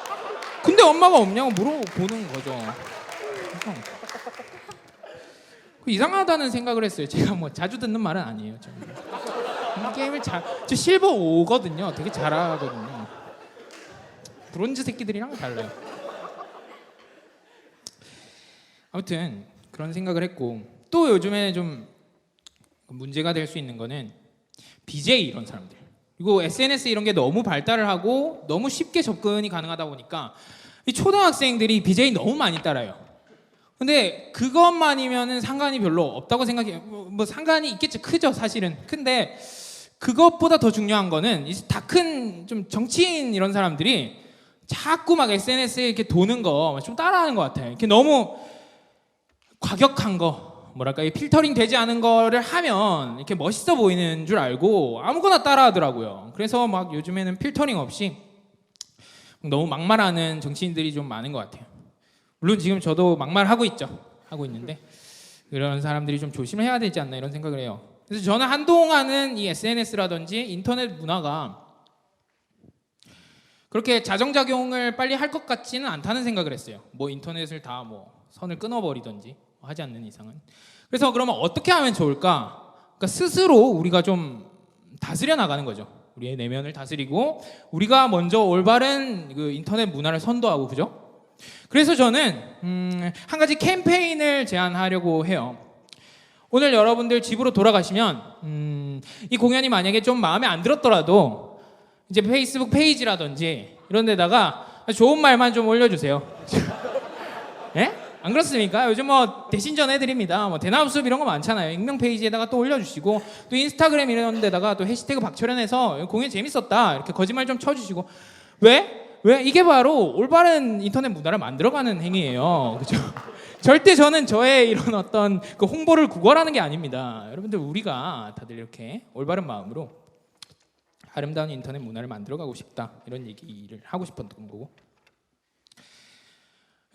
근데 엄마가 없냐고 물어보는 거죠. 이상하다는 생각을 했어요. 제가 뭐 자주 듣는 말은 아니에요. 저 실버 5거든요. 되게 잘하거든요. 브론즈 새끼들이랑 달라요. 아무튼 그런 생각을 했고 또 요즘에 좀 문제가 될 수 있는 거는 BJ 이런 사람들 그리고 SNS 이런 게 너무 발달을 하고 너무 쉽게 접근이 가능하다 보니까 이 초등학생들이 BJ 너무 많이 따라요. 근데 그것만이면은 상관이 별로 없다고 생각해요. 뭐 상관이 있겠죠. 크죠, 사실은. 근데 그것보다 더 중요한 거는 다 큰 좀 정치인 이런 사람들이 자꾸 막 SNS에 이렇게 도는 거 좀 따라하는 것 같아요. 이렇게 너무 과격한 거, 뭐랄까, 필터링 되지 않은 거를 하면 이렇게 멋있어 보이는 줄 알고 아무거나 따라하더라고요. 그래서 막 요즘에는 필터링 없이 너무 막말하는 정치인들이 좀 많은 것 같아요. 물론 지금 저도 막말하고 있는데 이런 사람들이 좀 조심을 해야 되지 않나 이런 생각을 해요. 그래서 저는 한동안은 이 SNS라든지 인터넷 문화가 그렇게 자정작용을 빨리 할 것 같지는 않다는 생각을 했어요. 뭐 인터넷을 다 뭐 선을 끊어버리든지 하지 않는 이상은. 그래서 그러면 어떻게 하면 좋을까? 그러니까 스스로 우리가 좀 다스려 나가는 거죠. 우리의 내면을 다스리고 우리가 먼저 올바른 그 인터넷 문화를 선도하고, 그죠? 그래서 저는 한 가지 캠페인을 제안하려고 해요. 오늘 여러분들 집으로 돌아가시면 이 공연이 만약에 좀 마음에 안 들었더라도 이제 페이스북 페이지라든지 이런 데다가 좋은 말만 좀 올려주세요. 예? 안 그렇습니까? 요즘 뭐 대신 전해드립니다. 뭐 대나무숲 이런 거 많잖아요. 익명 페이지에다가 또 올려주시고 또 인스타그램 이런 데다가 또 해시태그 박철현해서 공연 재밌었다 이렇게 거짓말 좀 쳐주시고. 왜? 이게 바로 올바른 인터넷 문화를 만들어가는 행위예요. 그죠? 절대 저는 저의 이런 어떤 그 홍보를 구걸하는 게 아닙니다. 여러분들 우리가 다들 이렇게 올바른 마음으로 아름다운 인터넷 문화를 만들어가고 싶다 이런 얘기를 하고 싶었던 거고.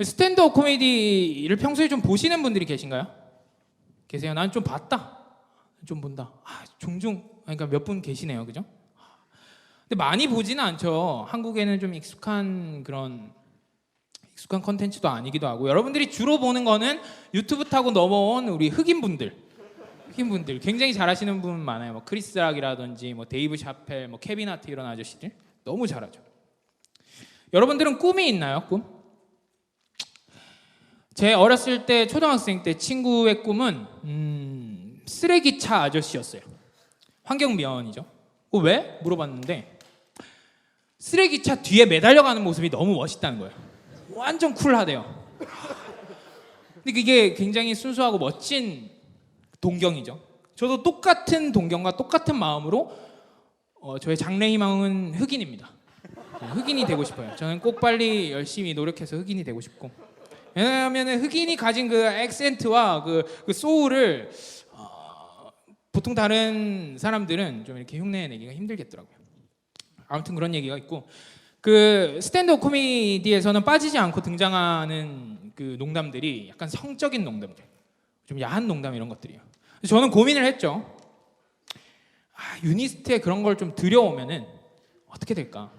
스탠드업 코미디를 평소에 좀 보시는 분들이 계신가요? 계세요? 난 좀 봤다. 좀 본다. 종종 그러니까 몇 분 계시네요. 그죠? 근데 많이 보지는 않죠. 한국에는 좀 익숙한 컨텐츠도 아니기도 하고 여러분들이 주로 보는 거는 유튜브 타고 넘어온 우리 흑인분들 굉장히 잘하시는 분 많아요. 뭐 크리스 락이라든지 뭐 데이브 샤펠, 뭐 케빈 하트 이런 아저씨들 너무 잘하죠. 여러분들은 꿈이 있나요? 꿈? 제 어렸을 때 초등학생 때 친구의 꿈은 쓰레기차 아저씨였어요. 환경미화원이죠. 왜? 물어봤는데 쓰레기차 뒤에 매달려가는 모습이 너무 멋있다는 거예요. 완전 쿨하대요. 근데 이게 굉장히 순수하고 멋진 동경이죠. 저도 똑같은 동경과 똑같은 마음으로 저의 장래 희망은 흑인입니다. 흑인이 되고 싶어요. 저는 꼭 빨리 열심히 노력해서 흑인이 되고 싶고 왜냐하면 흑인이 가진 그 액센트와 그 소울을 보통 다른 사람들은 좀 이렇게 흉내내기가 힘들겠더라고요. 아무튼 그런 얘기가 있고 그 스탠드업 코미디에서는 빠지지 않고 등장하는 그 농담들이 약간 성적인 농담들, 좀 야한 농담 이런 것들이에요. 저는 고민을 했죠. 유니스트에 그런 걸 좀 들여오면은 어떻게 될까?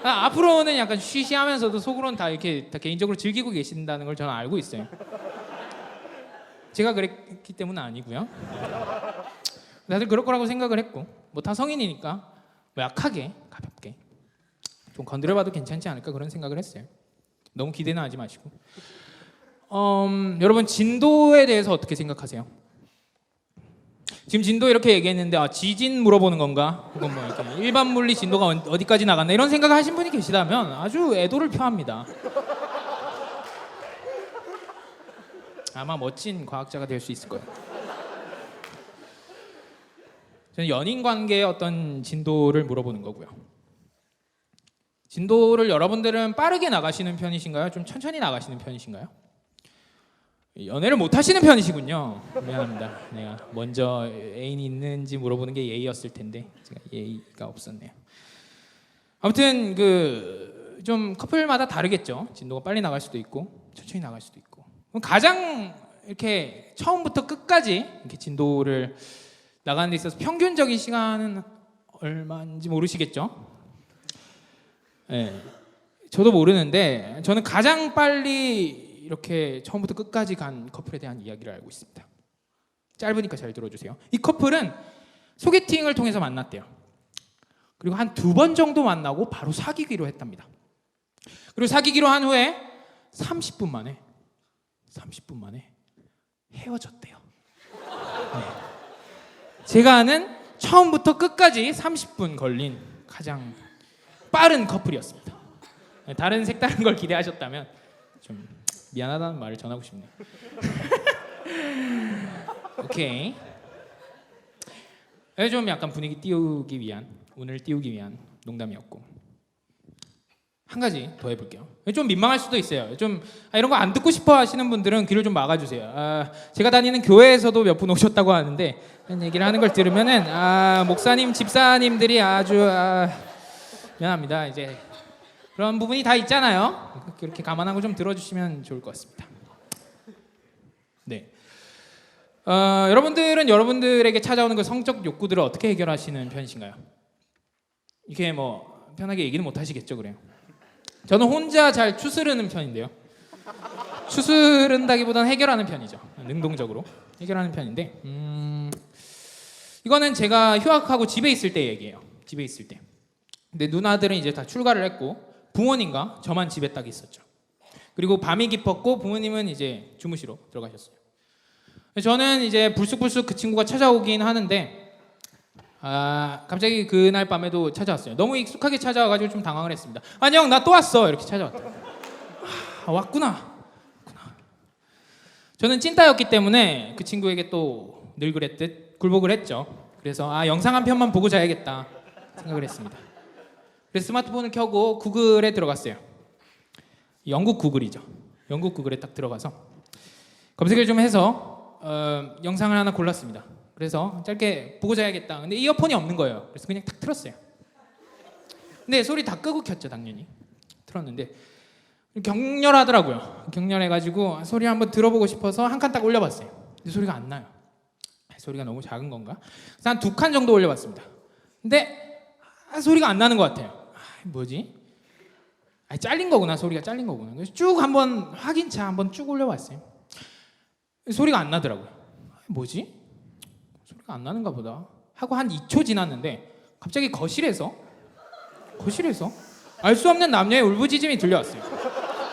앞으로는 약간 쉬쉬하면서도 속으로는 다 이렇게 다 개인적으로 즐기고 계신다는 걸 저는 알고 있어요. 제가 그랬기 때문은 아니고요. 다들 그럴 거라고 생각을 했고 뭐 다 성인이니까 뭐 약하게 가볍게 좀 건드려봐도 괜찮지 않을까 그런 생각을 했어요. 너무 기대는 하지 마시고 여러분 진도에 대해서 어떻게 생각하세요? 지금 진도 이렇게 얘기했는데 지진 물어보는 건가? 혹은 뭐 이렇게 일반 물리 진도가 어디까지 나갔나 이런 생각을 하신 분이 계시다면 아주 애도를 표합니다. 아마 멋진 과학자가 될 수 있을 거예요. 저는 연인 관계의 어떤 진도를 물어보는 거고요. 진도를 여러분들은 빠르게 나가시는 편이신가요? 좀 천천히 나가시는 편이신가요? 연애를 못 하시는 편이시군요. 미안합니다. 내가 먼저 애인이 있는지 물어보는 게 예의였을 텐데 제가 예의가 없었네요. 아무튼 좀 커플마다 다르겠죠. 진도가 빨리 나갈 수도 있고 천천히 나갈 수도 있고. 그럼 가장 이렇게 처음부터 끝까지 이렇게 진도를 나가는 데 있어서 평균적인 시간은 얼마인지 모르시겠죠? 네, 저도 모르는데 저는 가장 빨리 이렇게 처음부터 끝까지 간 커플에 대한 이야기를 알고 있습니다. 짧으니까 잘 들어주세요. 이 커플은 소개팅을 통해서 만났대요. 그리고 한 2번 정도 만나고 바로 사귀기로 했답니다. 그리고 사귀기로 한 후에 30분 만에 헤어졌대요. 네. 제가 아는 처음부터 끝까지 30분 걸린 가장 빠른 커플이었습니다. 네, 다른 색다른 걸 기대하셨다면 좀 미안하다는 말을 전하고 싶네요. 오케이. 좀 약간 분위기 오늘 띄우기 위한 농담이었고 한 가지 더 해볼게요. 좀 민망할 수도 있어요. 좀 이런 거 안 듣고 싶어 하시는 분들은 귀를 좀 막아주세요. 제가 다니는 교회에서도 몇 분 오셨다고 하는데 이런 얘기를 하는 걸 들으면은 목사님, 집사님들이 아주 미안합니다. 이제 그런 부분이 다 있잖아요. 그렇게 감안하고 좀 들어주시면 좋을 것 같습니다. 네. 여러분들은 여러분들에게 찾아오는 그 성적 욕구들을 어떻게 해결하시는 편이신가요? 이렇게 뭐 편하게 얘기는 못 하시겠죠, 그래요. 저는 혼자 잘 추스르는 편인데요. 추스른다기보다는 해결하는 편이죠. 능동적으로 해결하는 편인데 이거는 제가 휴학하고 집에 있을 때 얘기예요. 집에 있을 때. 근데 누나들은 이제 다 출가를 했고 부모님과 저만 집에 딱 있었죠. 그리고 밤이 깊었고 부모님은 이제 주무시러 들어가셨어요. 저는 이제 불쑥불쑥 그 친구가 찾아오긴 하는데 갑자기 그날 밤에도 찾아왔어요. 너무 익숙하게 찾아와가지고 좀 당황을 했습니다. 아니 형 나 또 왔어 이렇게 찾아왔더라고요. 왔구나. 저는 찐따였기 때문에 그 친구에게 또 늘 그랬듯 굴복을 했죠. 그래서 영상 한 편만 보고 자야겠다 생각을 했습니다. 그래서 스마트폰을 켜고 구글에 들어갔어요. 영국 구글이죠. 영국 구글에 딱 들어가서 검색을 좀 해서 영상을 하나 골랐습니다. 그래서 짧게 보고 자야겠다. 근데 이어폰이 없는 거예요. 그래서 그냥 탁 틀었어요. 근데 소리 다 끄고 켰죠, 당연히. 틀었는데 격렬하더라고요. 격렬해가지고 소리 한번 들어보고 싶어서 한 칸 딱 올려봤어요. 근데 소리가 안 나요. 소리가 너무 작은 건가? 그래서 한 2칸 정도 올려봤습니다. 근데 소리가 안 나는 것 같아요. 뭐지? 잘린 거구나. 소리가 잘린 거구나. 그래서 쭉 한번 확인차 한번 쭉 올려봤어요. 소리가 안 나더라고요. 뭐지? 소리가 안 나는가 보다 하고 한 2초 지났는데 갑자기 거실에서 알 수 없는 남녀의 울부짖음이 들려왔어요.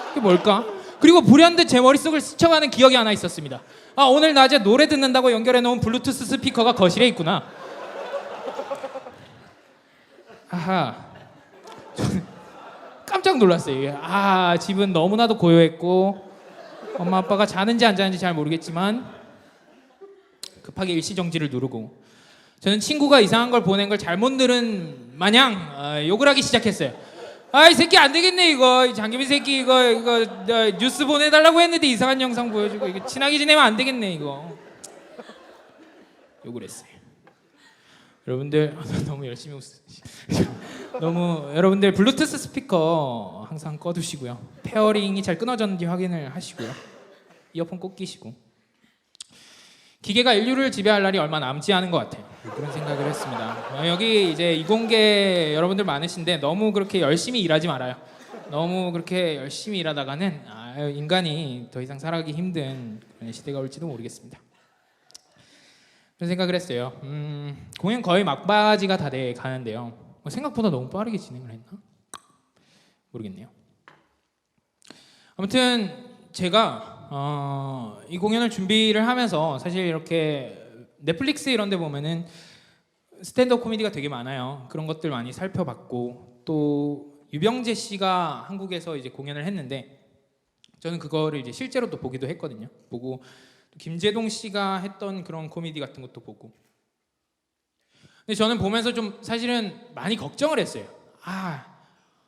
그게 뭘까? 그리고 불현듯 제 머릿속을 스쳐가는 기억이 하나 있었습니다. 오늘 낮에 노래 듣는다고 연결해놓은 블루투스 스피커가 거실에 있구나. 아하, 저는 깜짝 놀랐어요. 이게. 집은 너무나도 고요했고 엄마 아빠가 자는지 안 자는지 잘 모르겠지만 급하게 일시정지를 누르고 저는 친구가 이상한 걸 보낸 걸 잘못 들은 마냥 욕을 하기 시작했어요. 이 새끼 안 되겠네 이거. 장기민 새끼 이거 뉴스 보내달라고 했는데 이상한 영상 보여주고 이거 친하게 지내면 안 되겠네 이거. 욕을 했어요. 여러분들 너무 열심히 너무 여러분들 블루투스 스피커 항상 꺼두시고요. 페어링이 잘 끊어졌는지 확인을 하시고요. 이어폰 꼭 끼시고. 기계가 인류를 지배할 날이 얼마 남지 않은 것 같아요. 그런 생각을 했습니다. 여기 이제 이공계 여러분들 많으신데 너무 그렇게 열심히 일하지 말아요. 너무 그렇게 열심히 일하다가는 인간이 더 이상 살아가기 힘든 그런 시대가 올지도 모르겠습니다. 그런 생각을 했어요. 공연 거의 막바지가 다 돼 가는데요. 생각보다 너무 빠르게 진행을 했나? 모르겠네요. 아무튼 제가 이 공연을 준비를 하면서 사실 이렇게 넷플릭스 이런 데 보면은 스탠드업 코미디가 되게 많아요. 그런 것들 많이 살펴봤고 또 유병재 씨가 한국에서 이제 공연을 했는데 저는 그거를 이제 실제로 또 보기도 했거든요. 보고 또 김재동 씨가 했던 그런 코미디 같은 것도 보고. 근데 저는 보면서 좀 사실은 많이 걱정을 했어요.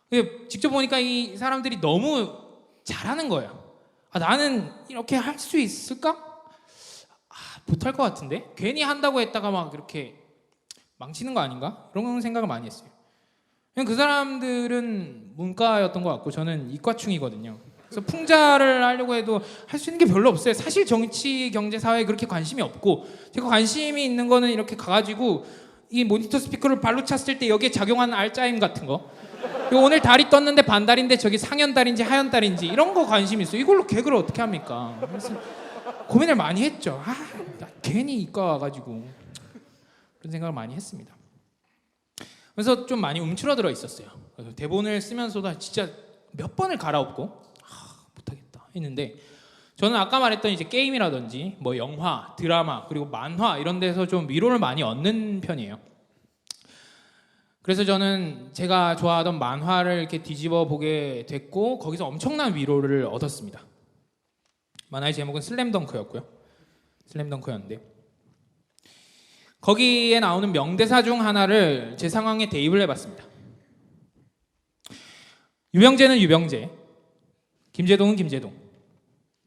근데 직접 보니까 이 사람들이 너무 잘하는 거예요. 나는 이렇게 할 수 있을까? 못할 것 같은데? 괜히 한다고 했다가 막 이렇게 망치는 거 아닌가? 이런 생각을 많이 했어요. 그냥 그 사람들은 문과였던 것 같고 저는 이과충이거든요. 그래서 풍자를 하려고 해도 할 수 있는 게 별로 없어요. 사실 정치, 경제, 사회에 그렇게 관심이 없고 제가 관심이 있는 거는 이렇게 가가지고 이 모니터 스피커를 발로 찼을 때 여기에 작용하는 알짜임 같은 거. 오늘 달이 떴는데 반달인데 저기 상현달인지 하현달인지 이런 거 관심이 있어요. 이걸로 개그를 어떻게 합니까? 그래서 고민을 많이 했죠. 나 괜히 이과 와가지고 그런 생각을 많이 했습니다. 그래서 좀 많이 움츠러들어 있었어요. 그래서 대본을 쓰면서도 진짜 몇 번을 갈아엎고 못하겠다 했는데 저는 아까 말했던 이제 게임이라든지 뭐 영화, 드라마 그리고 만화 이런 데서 좀 위로를 많이 얻는 편이에요. 그래서 저는 제가 좋아하던 만화를 이렇게 뒤집어 보게 됐고 거기서 엄청난 위로를 얻었습니다. 만화의 제목은 슬램덩크였고요. 슬램덩크였는데 거기에 나오는 명대사 중 하나를 제 상황에 대입을 해봤습니다. 유병재는 유병재, 김재동은 김재동.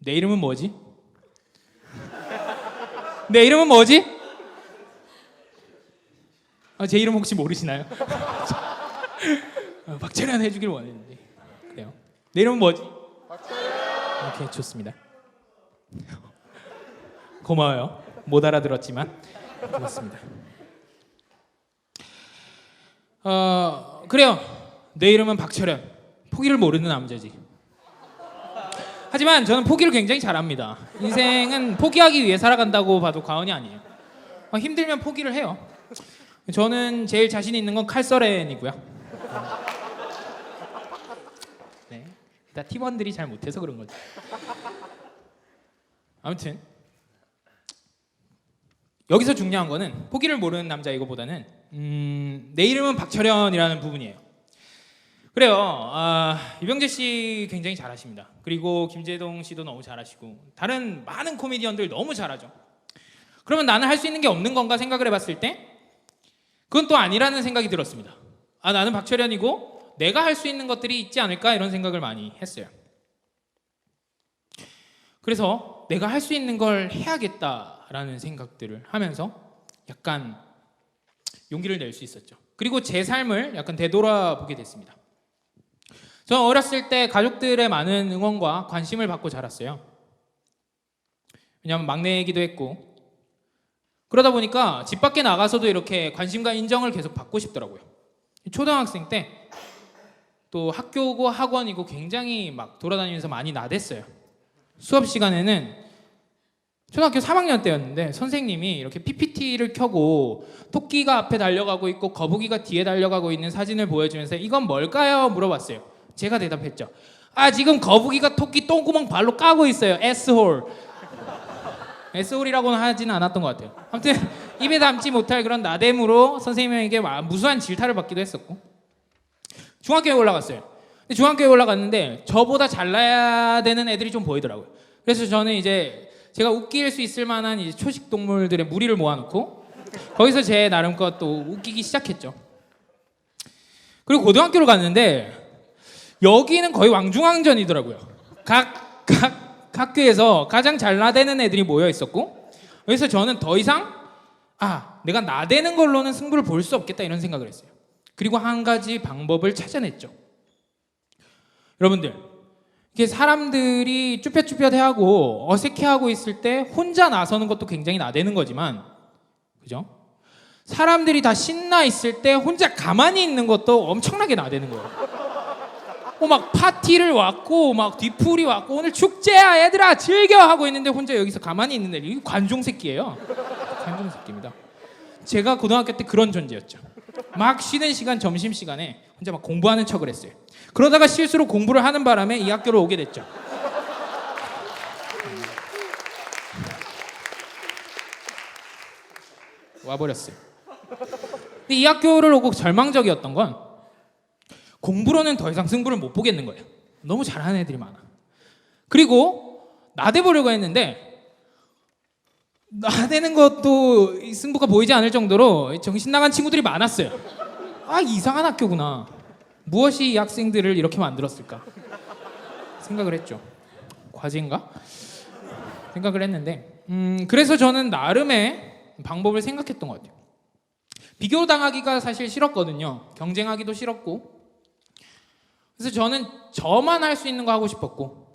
내 이름은 뭐지? 내 이름은 뭐지? 제 이름 혹시 모르시나요? 박철현 해주길 원했는데 그래요. 내 이름은 뭐지? 박철현. 오케이, 좋습니다. 고마워요. 못 알아들었지만 그렇습니다. 그래요. 내 이름은 박철현. 포기를 모르는 남자지. 하지만 저는 포기를 굉장히 잘합니다. 인생은 포기하기 위해 살아간다고 봐도 과언이 아니에요. 힘들면 포기를 해요. 저는 제일 자신 있는 건 칼서렌이고요. 네, 다 팀원들이 잘 못해서 그런 거죠. 아무튼 여기서 중요한 거는 포기를 모르는 남자 이거보다는 내 이름은 박철현이라는 부분이에요. 그래요. 유병재 씨 굉장히 잘하십니다. 그리고 김재동 씨도 너무 잘하시고 다른 많은 코미디언들 너무 잘하죠. 그러면 나는 할 수 있는 게 없는 건가 생각을 해봤을 때 그건 또 아니라는 생각이 들었습니다. 나는 박철현이고 내가 할 수 있는 것들이 있지 않을까 이런 생각을 많이 했어요. 그래서 내가 할 수 있는 걸 해야겠다라는 생각들을 하면서 약간 용기를 낼 수 있었죠. 그리고 제 삶을 약간 되돌아보게 됐습니다. 저는 어렸을 때 가족들의 많은 응원과 관심을 받고 자랐어요. 왜냐하면 막내이기도 했고 그러다 보니까 집 밖에 나가서도 이렇게 관심과 인정을 계속 받고 싶더라고요. 초등학생 때 또 학교고 학원이고 굉장히 막 돌아다니면서 많이 나댔어요. 수업 시간에는 초등학교 3학년 때였는데 선생님이 이렇게 PPT를 켜고 토끼가 앞에 달려가고 있고 거북이가 뒤에 달려가고 있는 사진을 보여주면서 이건 뭘까요? 물어봤어요. 제가 대답했죠. 지금 거북이가 토끼 똥구멍 발로 까고 있어요. S홀. S홀이라고는 하지는 않았던 것 같아요. 아무튼 입에 담지 못할 그런 나댐으로 선생님에게 무수한 질타를 받기도 했었고 중학교에 올라갔어요. 근데 중학교에 올라갔는데 저보다 잘나야 되는 애들이 좀 보이더라고요. 그래서 저는 이제 제가 웃길 수 있을 만한 이제 초식 동물들의 무리를 모아놓고 거기서 제 나름껏 또 웃기기 시작했죠. 그리고 고등학교를 갔는데 여기는 거의 왕중왕전이더라고요. 각 학교에서 가장 잘 나대는 애들이 모여 있었고 그래서 저는 더 이상 내가 나대는 걸로는 승부를 볼 수 없겠다 이런 생각을 했어요. 그리고 한 가지 방법을 찾아냈죠. 여러분들 이렇게 사람들이 쭈뼛쭈뼛해하고 어색해하고 있을 때 혼자 나서는 것도 굉장히 나대는 거지만 그죠? 사람들이 다 신나 있을 때 혼자 가만히 있는 것도 엄청나게 나대는 거예요. 막 파티를 왔고 막 뒤풀이 왔고 오늘 축제야 얘들아 즐겨 하고 있는데 혼자 여기서 가만히 있는 애들 이게 관종 새끼예요. 관종 새끼입니다. 제가 고등학교 때 그런 존재였죠. 막 쉬는 시간 점심시간에 혼자 막 공부하는 척을 했어요. 그러다가 실수로 공부를 하는 바람에 이 학교를 오게 됐죠. 와버렸어요. 근데 이 학교를 오고 절망적이었던 건 공부로는 더 이상 승부를 못 보겠는 거예요. 너무 잘하는 애들이 많아. 그리고 나대보려고 했는데 나대는 것도 승부가 보이지 않을 정도로 정신 나간 친구들이 많았어요. 이상한 학교구나. 무엇이 이 학생들을 이렇게 만들었을까 생각을 했죠. 과제인가? 생각을 했는데 그래서 저는 나름의 방법을 생각했던 것 같아요. 비교당하기가 사실 싫었거든요. 경쟁하기도 싫었고 그래서 저는 저만 할 수 있는 거 하고 싶었고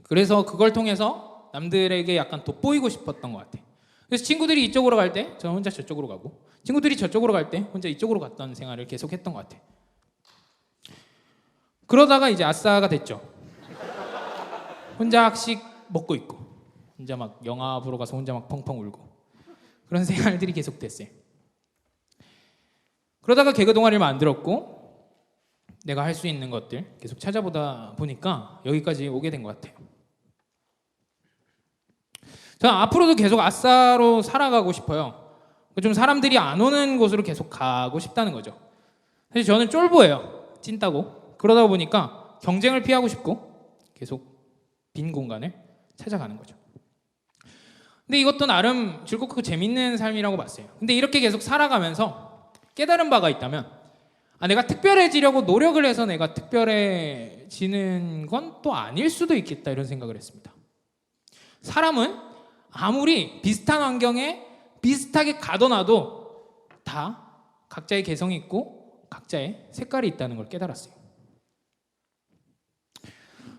그래서 그걸 통해서 남들에게 약간 돋보이고 싶었던 것 같아요. 그래서 친구들이 이쪽으로 갈 때 저는 혼자 저쪽으로 가고 친구들이 저쪽으로 갈 때 혼자 이쪽으로 갔던 생활을 계속했던 것 같아요. 그러다가 이제 아싸가 됐죠. 혼자 학식 먹고 있고 혼자 막 영화 보러 가서 혼자 막 펑펑 울고 그런 생활들이 계속됐어요. 그러다가 개그 동아리를 만들었고 내가 할 수 있는 것들 계속 찾아보다 보니까 여기까지 오게 된 것 같아요. 저는 앞으로도 계속 아싸로 살아가고 싶어요. 좀 사람들이 안 오는 곳으로 계속 가고 싶다는 거죠. 사실 저는 쫄보예요. 찐따고. 그러다 보니까 경쟁을 피하고 싶고 계속 빈 공간을 찾아가는 거죠. 근데 이것도 나름 즐겁고 재밌는 삶이라고 봤어요. 근데 이렇게 계속 살아가면서 깨달은 바가 있다면 내가 특별해지려고 노력을 해서 내가 특별해지는 건 또 아닐 수도 있겠다 이런 생각을 했습니다. 사람은 아무리 비슷한 환경에 비슷하게 가둬놔도 다 각자의 개성이 있고 각자의 색깔이 있다는 걸 깨달았어요.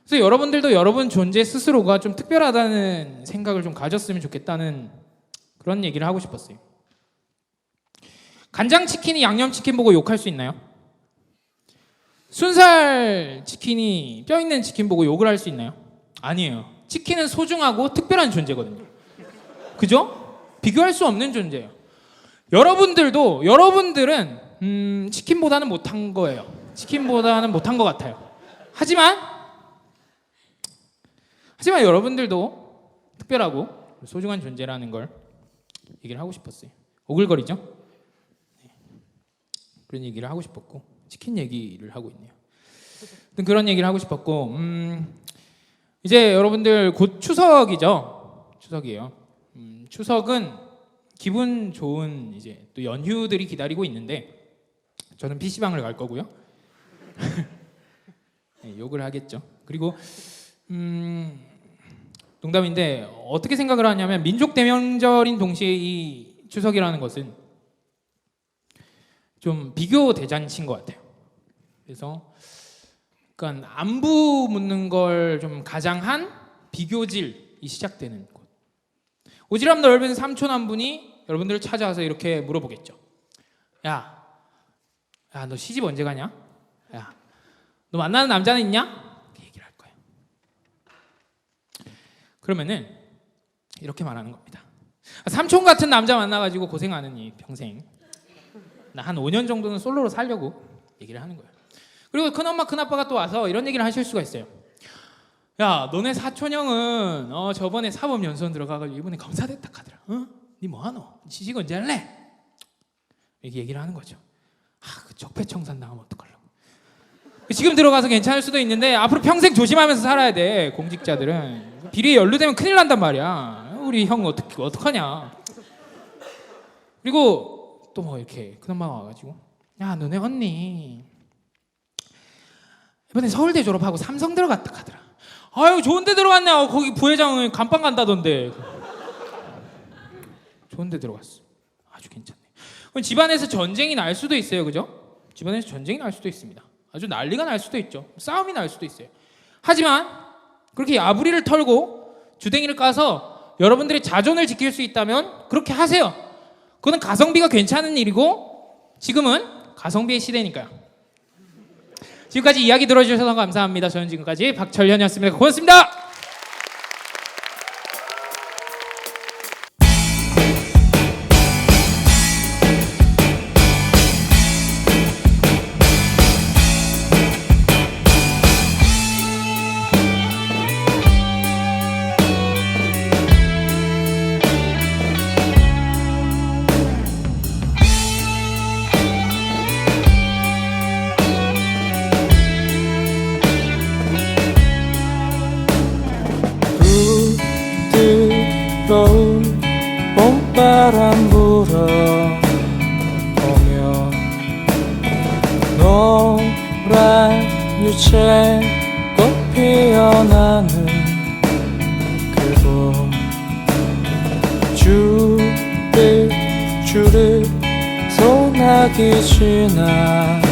그래서 여러분들도 여러분 존재 스스로가 좀 특별하다는 생각을 좀 가졌으면 좋겠다는 그런 얘기를 하고 싶었어요. 간장치킨이 양념치킨 보고 욕할 수 있나요? 순살 치킨이 뼈 있는 치킨 보고 욕을 할 수 있나요? 아니에요. 치킨은 소중하고 특별한 존재거든요. 그죠? 비교할 수 없는 존재예요. 여러분들은 치킨보다는 못한 거예요. 치킨보다는 못한 것 같아요. 하지만 여러분들도 특별하고 소중한 존재라는 걸 얘기를 하고 싶었어요. 오글거리죠? 네. 그런 얘기를 하고 싶었고 치킨 얘기를 하고 있네요. 그런 얘기를 하고 싶었고 이제 여러분들 곧 추석이죠. 추석이에요. 추석은 기분 좋은 이제 또 연휴들이 기다리고 있는데 저는 PC방을 갈 거고요. 네, 욕을 하겠죠. 그리고 농담인데 어떻게 생각을 하냐면 민족 대명절인 동시에 이 추석이라는 것은 좀 비교 대잔치인 것 같아요. 그래서 그러니까 안부 묻는 걸 좀 가장한 비교질이 시작되는 곳. 오지랖 넓은 삼촌 한 분이 여러분들을 찾아와서 이렇게 물어보겠죠. 야, 너 시집 언제 가냐? 야, 너 만나는 남자는 있냐? 이렇게 얘기를 할 거예요. 그러면은 이렇게 말하는 겁니다. 삼촌 같은 남자 만나가지고 고생하느니 평생 나 한 5년 정도는 솔로로 살려고 얘기를 하는 거예요. 그리고 큰엄마 큰아빠가 또 와서 이런 얘기를 하실 수가 있어요. 야, 너네 사촌 형은 저번에 사법연수원 들어가가지고 이번에 검사 됐다 하더라. 니 뭐하노? 시집 언제 할래? 이렇게 얘기를 하는 거죠. 그 적폐청산 당하면 어떡하려고. 지금 들어가서 괜찮을 수도 있는데 앞으로 평생 조심하면서 살아야 돼. 공직자들은 비리에 연루되면 큰일 난단 말이야. 우리 형 어떡하냐. 그리고 또 뭐 이렇게 큰엄마가 와가지고 야, 너네 언니 이번에 서울대 졸업하고 삼성 들어갔다 하더라. 아유, 좋은 데 들어갔네. 거기 부회장은 감방 간다던데. 좋은 데 들어갔어. 아주 괜찮네. 그럼 집안에서 전쟁이 날 수도 있어요. 그죠? 집안에서 전쟁이 날 수도 있습니다. 아주 난리가 날 수도 있죠. 싸움이 날 수도 있어요. 하지만 그렇게 야부리를 털고 주댕이를 까서 여러분들의 자존을 지킬 수 있다면 그렇게 하세요. 그거는 가성비가 괜찮은 일이고 지금은 가성비의 시대니까요. 지금까지 이야기 들어주셔서 감사합니다. 저는 지금까지 박철현이었습니다. 고맙습니다. 부드러운 봄바람 불어오며 노란 유채꽃 피어나는 그곳 주르주르 소나기 지나가며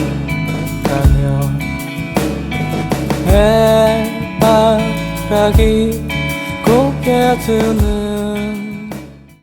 해바라기 고개 드는